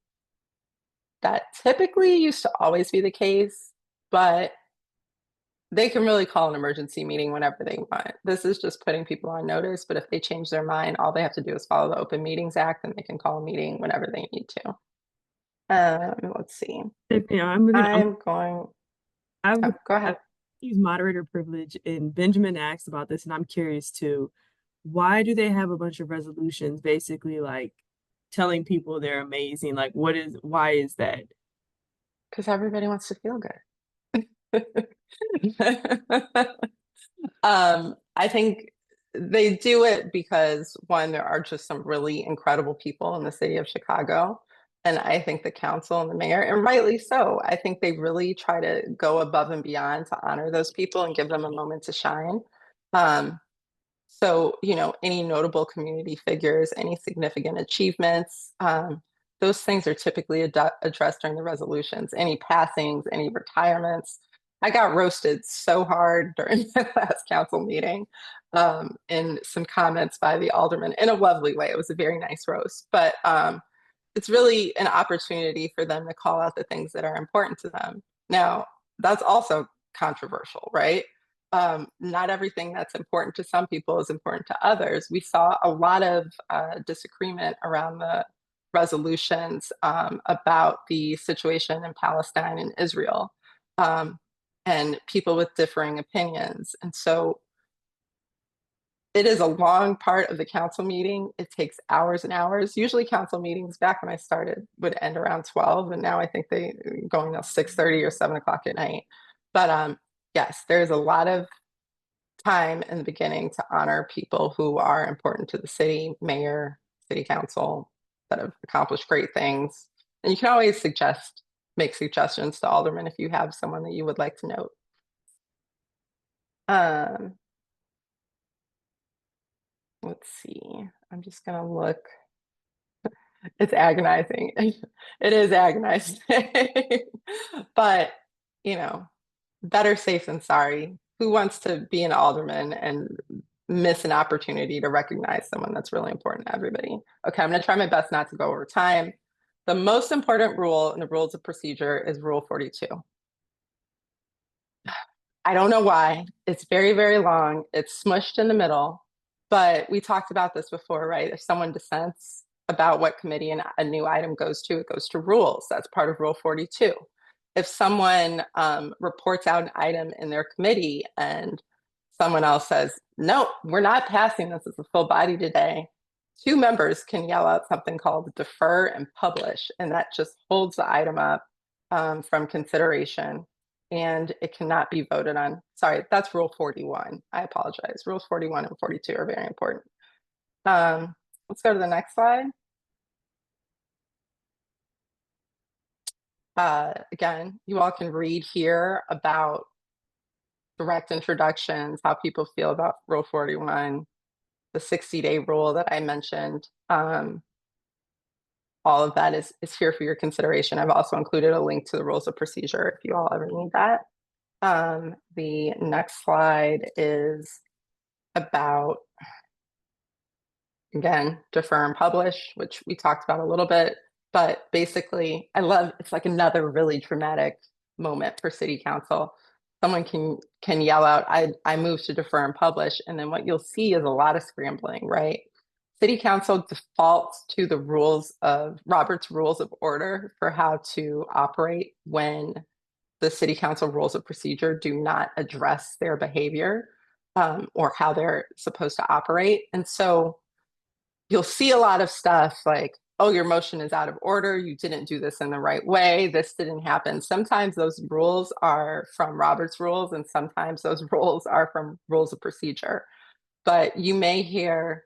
[SPEAKER 2] That typically used to always be the case, but they can really call an emergency meeting whenever they want. This is just putting people on notice, but if they change their mind, all they have to do is follow the Open Meetings Act and they can call a meeting whenever they need to. Let's see.
[SPEAKER 1] Tiffany,
[SPEAKER 2] I'm going,
[SPEAKER 1] I've,
[SPEAKER 2] oh, go
[SPEAKER 1] I've
[SPEAKER 2] ahead.
[SPEAKER 1] used moderator privilege, and Benjamin asked about this, and I'm curious too. Why do they have a bunch of resolutions basically like telling people they're amazing? Like, why is that?
[SPEAKER 2] Because everybody wants to feel good. I think they do it because one, there are just some really incredible people in the city of Chicago. And I think the council and the mayor, and rightly so, I think they really try to go above and beyond to honor those people and give them a moment to shine. Um, so, any notable community figures, any significant achievements, those things are typically addressed during the resolutions. Any passings, any retirements. I got roasted so hard during my last council meeting in some comments by the alderman in a lovely way. It was a very nice roast, but it's really an opportunity for them to call out the things that are important to them. Now, that's also controversial, right? Not everything that's important to some people is important to others. We saw a lot of disagreement around the resolutions about the situation in Palestine and Israel, and people with differing opinions. And so it is a long part of the council meeting. It takes hours and hours. Usually council meetings back when I started would end around 12, and now I think they going till 6:30 or 7 o'clock at night. But yes, there's a lot of time in the beginning to honor people who are important to the city, mayor, city council, that have accomplished great things. And you can always make suggestions to aldermen if you have someone that you would like to note. Um, let's see. I'm just gonna look. It's agonizing. It is agonizing. But, better safe than sorry. Who wants to be an alderman and miss an opportunity to recognize someone that's really important to everybody? Okay, I'm going to try my best not to go over time. The most important rule in the rules of procedure is Rule 42. I don't know why. It's very, very long. It's smushed in the middle, but we talked about this before, right? If someone dissents about what committee a new item goes to, it goes to rules. That's part of Rule 42. If someone reports out an item in their committee and someone else says, no, we're not passing this as a full body today, two members can yell out something called defer and publish, and that just holds the item up from consideration, and it cannot be voted on. Sorry, that's Rule 41. I apologize. Rules 41 and 42 are very important. Let's go to the next slide. Again, you all can read here about direct introductions, how people feel about Rule 41, the 60-day rule that I mentioned. All of that is here for your consideration. I've also included a link to the rules of procedure if you all ever need that. The next slide is about, again, defer and publish, which we talked about a little bit, but basically it's like another really dramatic moment for city council. Someone can yell out, I move to defer and publish, and then what you'll see is a lot of scrambling, right? City council defaults to the Robert's Rules of Order for how to operate when the city council rules of procedure do not address their behavior or how they're supposed to operate. And so you'll see a lot of stuff like, oh, your motion is out of order. You didn't do this in the right way. This didn't happen. Sometimes those rules are from Robert's rules, and sometimes those rules are from rules of procedure. But you may hear,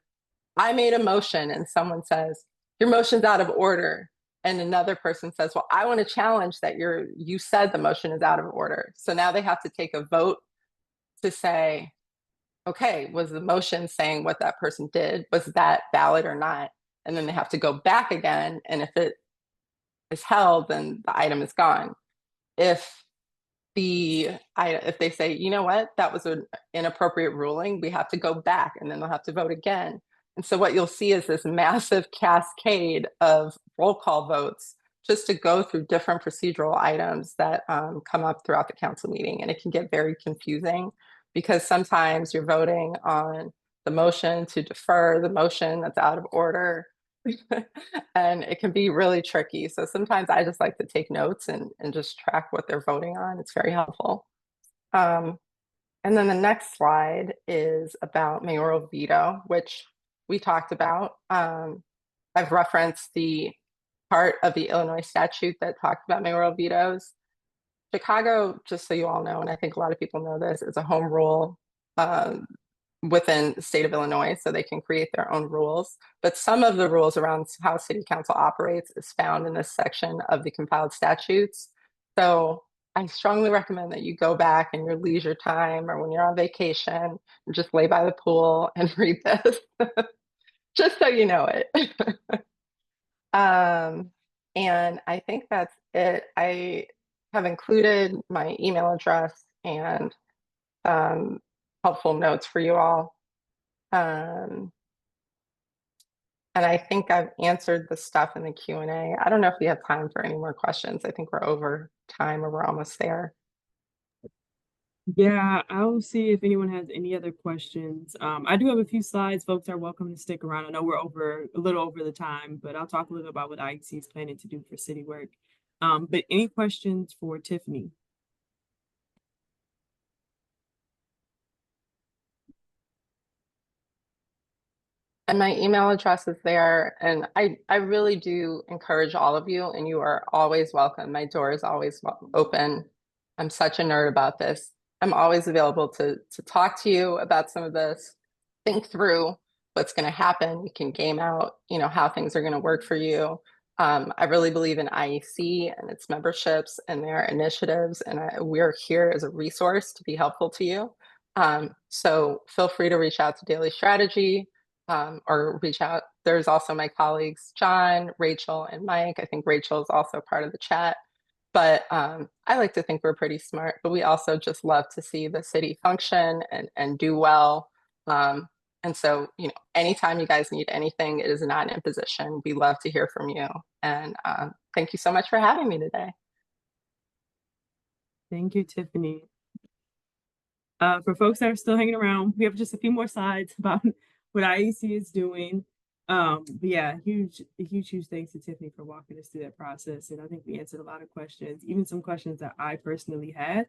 [SPEAKER 2] I made a motion, and someone says, your motion's out of order. And another person says, well, I want to challenge that you said the motion is out of order. So now they have to take a vote to say, okay, was the motion saying what that person did, was that valid or not? and then they have to go back again. And if it is held, then the item is gone. If if they say, you know what, that was an inappropriate ruling, we have to go back, and then they'll have to vote again. And so what you'll see is this massive cascade of roll call votes just to go through different procedural items that come up throughout the council meeting. And it can get very confusing because sometimes you're voting on the motion to defer, the motion that's out of order, and it can be really tricky. So sometimes I just like to take notes and just track what they're voting on. It's very helpful. And then the next slide is about mayoral veto, which we talked about. I've referenced the part of the Illinois statute that talks about mayoral vetoes. Chicago, just so you all know, and I think a lot of people know this, is a home rule within the state of Illinois, so they can create their own rules. But some of the rules around how city council operates is found in this section of the compiled statutes. So I strongly recommend that you go back in your leisure time or when you're on vacation and just lay by the pool and read this, just so you know it. And I think that's it. I have included my email address and helpful notes for you all. And I think I've answered the stuff in the Q&A. I don't know if we have time for any more questions. I think we're over time or we're almost there.
[SPEAKER 1] Yeah, I'll see if anyone has any other questions. I do have a few slides. Folks are welcome to stick around. I know we're a little over the time, but I'll talk a little about what IEC is planning to do for city work. But any questions for Tiffany?
[SPEAKER 2] And my email address is there. And I really do encourage all of you, and you are always welcome. My door is always open. I'm such a nerd about this. I'm always available to talk to you about some of this, think through what's going to happen. You can game out, how things are going to work for you. I really believe in IEC and its memberships and their initiatives, and we're here as a resource to be helpful to you. So feel free to reach out to Daily Strategy. Or reach out. There's also my colleagues, John, Rachel, and Mike. I think Rachel is also part of the chat. But I like to think we're pretty smart, but we also just love to see the city function and do well. And so, anytime you guys need anything, it is not an imposition. We love to hear from you. And thank you so much for having me today.
[SPEAKER 1] Thank you, Tiffany. For folks that are still hanging around, we have just a few more slides about what IEC is doing. But yeah, huge thanks to Tiffany for walking us through that process. And I think we answered a lot of questions, even some questions that I personally had.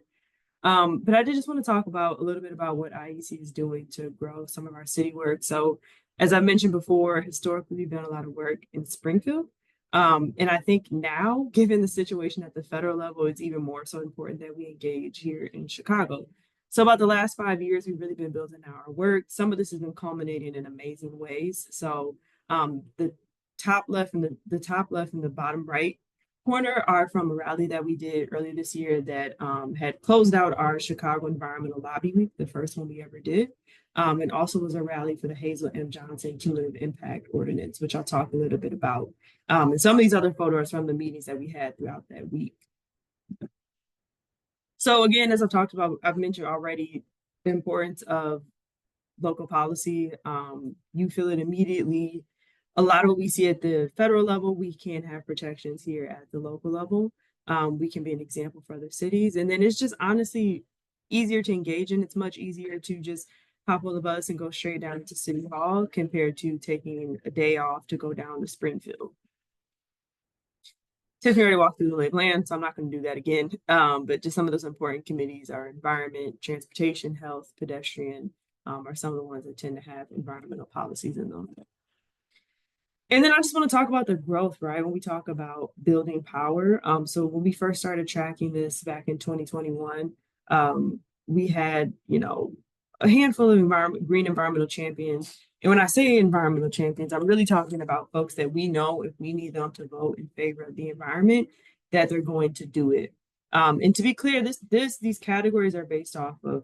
[SPEAKER 1] But I did just want to talk about a little bit about what IEC is doing to grow some of our city work. So as I mentioned before, historically, we've done a lot of work in Springfield. And I think now, given the situation at the federal level, it's even more so important that we engage here in Chicago. So about the last 5 years, we've really been building our work. Some of this has been culminating in amazing ways. So the top left and the bottom right corner are from a rally that we did earlier this year that had closed out our Chicago Environmental Lobby Week, the first one we ever did. And also was a rally for the Hazel M. Johnson Cumulative Impact Ordinance, which I'll talk a little bit about. And some of these other photos from the meetings that we had throughout that week. So again, as I've mentioned already, the importance of local policy. You feel it immediately. A lot of what we see at the federal level, we can have protections here at the local level. We can be an example for other cities. And then it's just honestly easier to engage in. It's much easier to just hop on the bus and go straight down to City Hall compared to taking a day off to go down to Springfield. Tiffany already walked through the lay of land, so I'm not going to do that again. But just some of those important committees are environment, transportation, health, pedestrian, are some of the ones that tend to have environmental policies in them. And then I just want to talk about the growth, right? When we talk about building power. So when we first started tracking this back in 2021, we had, a handful of green environmental champions. And when I say environmental champions, I'm really talking about folks that we know if we need them to vote in favor of the environment, that they're going to do it. And to be clear, these categories are based off of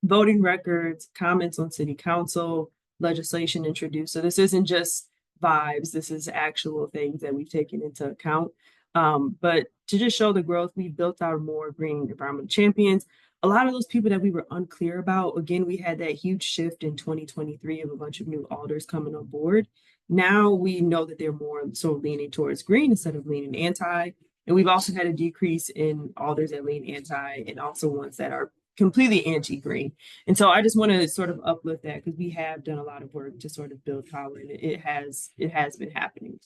[SPEAKER 1] voting records, comments on city council, legislation introduced. So this isn't just vibes. This is actual things that we've taken into account. But to just show the growth, we've built our more green environmental champions. A lot of those people that we were unclear about, again, we had that huge shift in 2023 of a bunch of new alders coming on board. Now we know that they're more so leaning towards green instead of leaning anti. And we've also had a decrease in alders that lean anti and also ones that are completely anti-green. And so I just want to sort of uplift that because we have done a lot of work to sort of build power and it has been happening.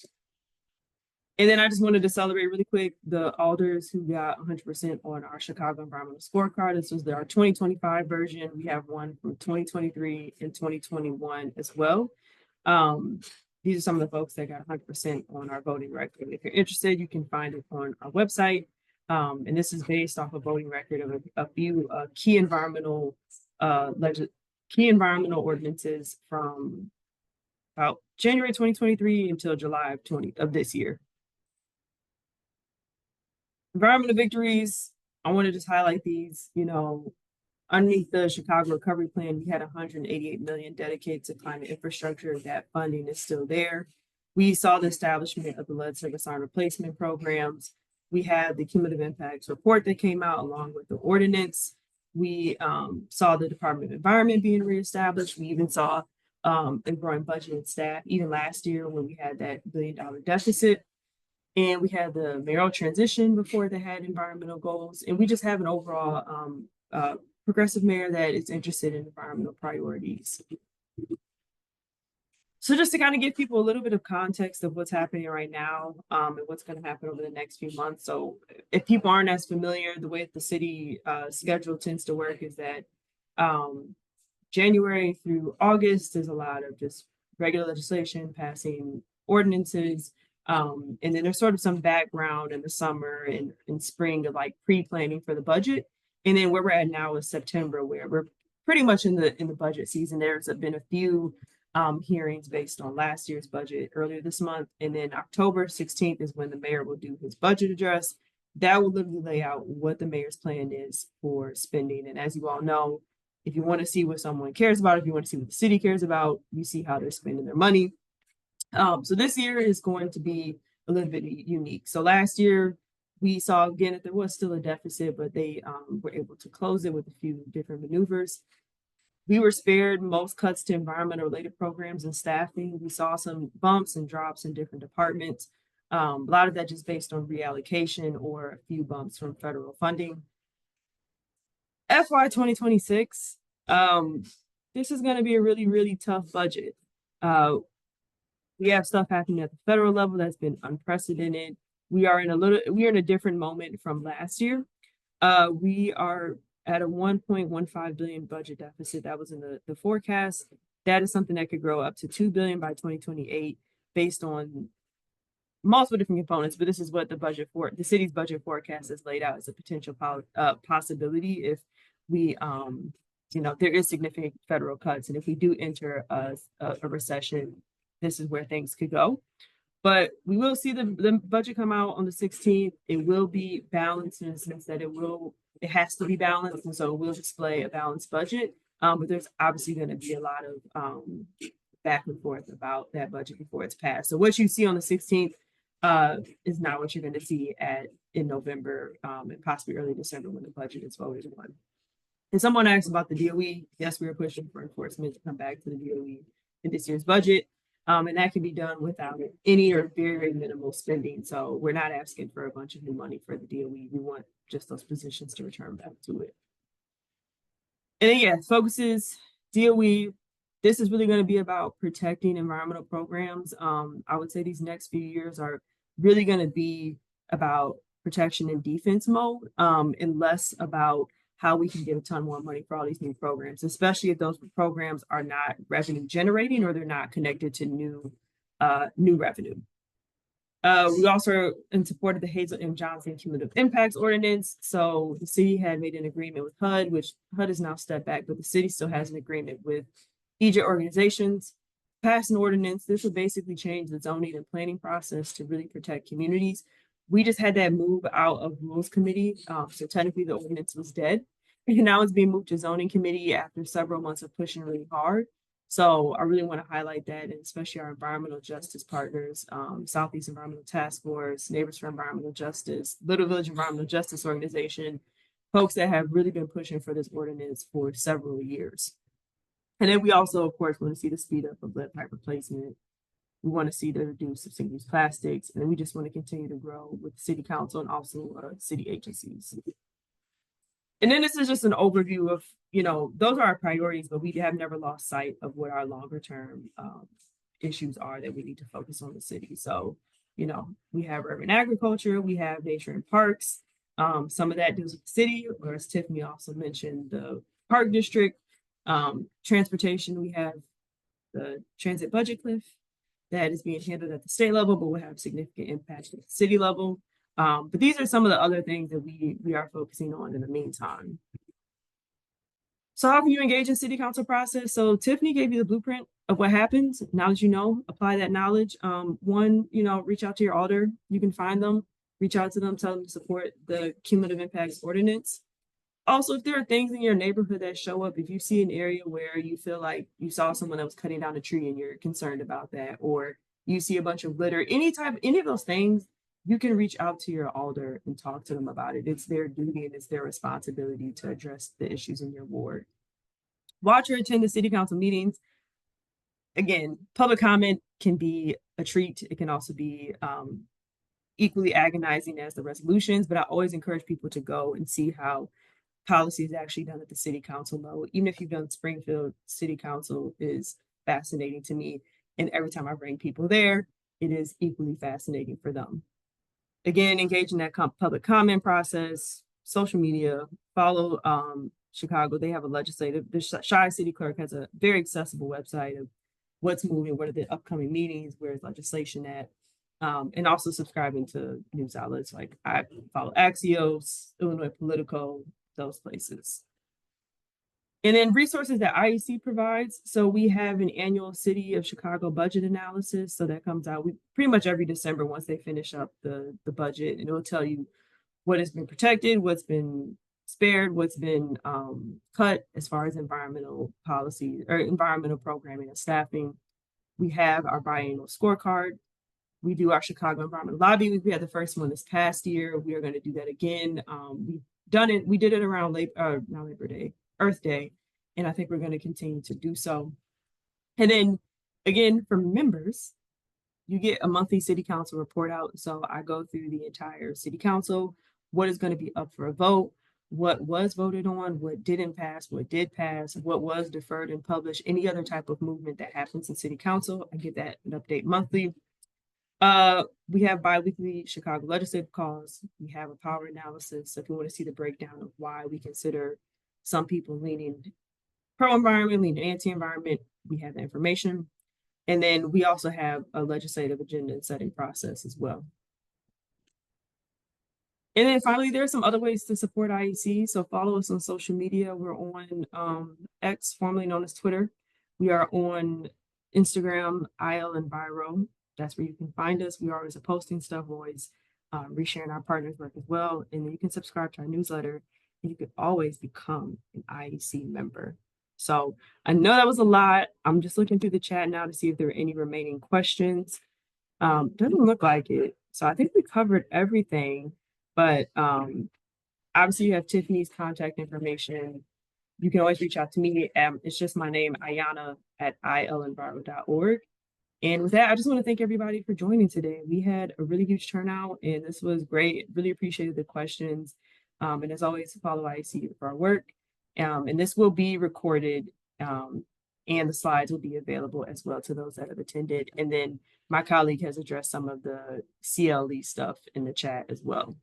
[SPEAKER 1] And then I just wanted to celebrate really quick the alders who got 100% on our Chicago Environmental Scorecard. This was our 2025 version. We have one from 2023 and 2021 as well. These are some of the folks that got 100% on our voting record. If you're interested, you can find it on our website. And this is based off a voting record of a few key environmental ordinances from about January 2023 until July of this year. Environmental victories, I want to just highlight these. Underneath the Chicago Recovery Plan, we had 188 million dedicated to climate infrastructure. That funding is still there. We saw the establishment of the lead service line replacement programs. We had the cumulative impacts report that came out along with the ordinance. We saw the Department of Environment being reestablished. We even saw a growing budget and staff, even last year when we had that $1 billion deficit. And we had the mayoral transition before they had environmental goals. And we just have an overall progressive mayor that is interested in environmental priorities. So just to kind of give people a little bit of context of what's happening right now and what's going to happen over the next few months. So if people aren't as familiar, the way the city schedule tends to work is that January through August, there's a lot of just regular legislation, passing ordinances. And then there's sort of some background in the summer and in spring of like pre-planning for the budget. And then where we're at now is September, where we're pretty much in the budget season. There's been a few hearings based on last year's budget earlier this month. And then October 16th is when the mayor will do his budget address. That will literally lay out what the mayor's plan is for spending. And as you all know, if you want to see what someone cares about, if you want to see what the city cares about, you see how they're spending their money. So this year is going to be a little bit unique. So last year, we saw again that there was still a deficit, but they were able to close it with a few different maneuvers. We were spared most cuts to environmental related programs and staffing. We saw some bumps and drops in different departments. A lot of that just based on reallocation or a few bumps from federal funding. FY 2026, this is going to be a really, really tough budget. We have stuff happening at the federal level that's been unprecedented. We are in a different moment from last year. We are at a 1.15 billion budget deficit that was in the forecast. That is something that could grow up to 2 billion by 2028 based on multiple different components, but this is what the city's budget forecast is laid out as a potential possibility if we there is significant federal cuts, and if we do enter a recession, this is where things could go. But we will see the budget come out on the 16th. It will be balanced in the sense that it has to be balanced, and so it will display a balanced budget. But there's obviously going to be a lot of back and forth about that budget before it's passed. So what you see on the 16th is not what you're going to see in November and possibly early December when the budget is voted on. And someone asked about the DOE. Yes, we are pushing for enforcement to come back to the DOE in this year's budget. And that can be done without any or very, very minimal spending. So we're not asking for a bunch of new money for the DOE. We want just those positions to return back to it. And then, yeah, focuses DOE. This is really going to be about protecting environmental programs. I would say these next few years are really going to be about protection and defense mode, and less about how we can get a ton more money for all these new programs, especially if those programs are not revenue generating or they're not connected to new revenue. We also are in support of the Hazel M. Johnson Cumulative Impacts Ordinance. So the city had made an agreement with HUD, which HUD has now stepped back, but the city still has an agreement with EJ organizations. Pass an ordinance. This would basically change the zoning and planning process to really protect communities. We just had that move out of Rules Committee. So technically the ordinance was dead. And now it's being moved to Zoning Committee after several months of pushing really hard. So I really want to highlight that, and especially our environmental justice partners, Southeast Environmental Task Force, Neighbors for Environmental Justice, Little Village Environmental Justice Organization, folks that have really been pushing for this ordinance for several years. And then we also, of course, want to see the speed up of lead pipe replacement. We want to see the reduce of single-use plastics, and then we just want to continue to grow with city council and also city agencies. And then this is just an overview of, those are our priorities, but we have never lost sight of what our longer term issues are that we need to focus on the city. So, we have urban agriculture, we have nature and parks. Some of that deals with the city, or as Tiffany also mentioned, the park district. Transportation, we have the transit budget cliff that is being handled at the state level, but will have significant impact at the city level. But these are some of the other things that we are focusing on in the meantime. So how can you engage in city council process? So Tiffany gave you the blueprint of what happens. Now that you know, apply that knowledge. One, reach out to your alder. You can find them, reach out to them, tell them to support the cumulative impacts ordinance. Also, if there are things in your neighborhood that show up, if you see an area where you feel like you saw someone that was cutting down a tree and you're concerned about that, or you see a bunch of litter, any of those things, you can reach out to your alder and talk to them about it. It's their duty and it's their responsibility to address the issues in your ward. Watch or attend the city council meetings. Again, public comment can be a treat. It can also be equally agonizing as the resolutions, but I always encourage people to go and see how policy is actually done at the city council level. Even if you've done Springfield, city council is fascinating to me. And every time I bring people there, it is equally fascinating for them. Again, engage in that public comment process, social media, follow Chicago. They have a the Chi City Clerk has a very accessible website of what's moving, what are the upcoming meetings, where's legislation at, and also subscribing to news outlets like I follow Axios, Illinois Politico, those places. And then resources that IEC provides. So we have an annual City of Chicago budget analysis. So that comes out pretty much every December once they finish up the budget, and it will tell you what has been protected, what's been spared, what's been cut as far as environmental policy or environmental programming and staffing. We have our biannual scorecard. We do our Chicago Environmental Lobby Week. We had the first one this past year. We are going to do that again. We've done it. We did it around not Labor Day, Earth Day, and I think we're going to continue to do so. And then again, for members, you get a monthly city council report out. So I go through the entire city council, what is going to be up for a vote, what was voted on, what didn't pass, what did pass, what was deferred and published, any other type of movement that happens in city council. I get that an update monthly. We have biweekly Chicago legislative calls. We have a power analysis. So if you want to see the breakdown of why we consider some people leaning pro-environment, leaning anti-environment, we have the information. And then we also have a legislative agenda and setting process as well. And then finally, there are some other ways to support IEC. So follow us on social media. We're on X, formerly known as Twitter. We are on Instagram, IL and Viro. That's where you can find us. We always are posting stuff, always resharing our partners' work as well. And then you can subscribe to our newsletter, and you can always become an IEC member. So I know that was a lot. I'm just looking through the chat now to see if there are any remaining questions. Doesn't look like it. So I think we covered everything, but obviously you have Tiffany's contact information. You can always reach out to me. It's just my name, Iyana at ilenviro.org. And with that, I just want to thank everybody for joining today. We had a really huge turnout, and this was great. Really appreciated the questions. And as always, follow IEC for our work. And this will be recorded, and the slides will be available as well to those that have attended. And then my colleague has addressed some of the CLE stuff in the chat as well.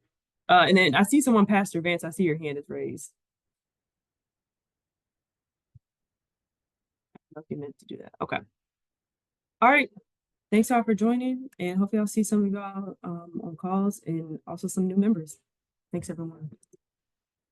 [SPEAKER 1] And then I see someone, Pastor Vance, I see your hand is raised. I don't know if you meant to do that. Okay. All right. Thanks all for joining, and hopefully I'll see some of y'all on calls and also some new members. Thanks, everyone.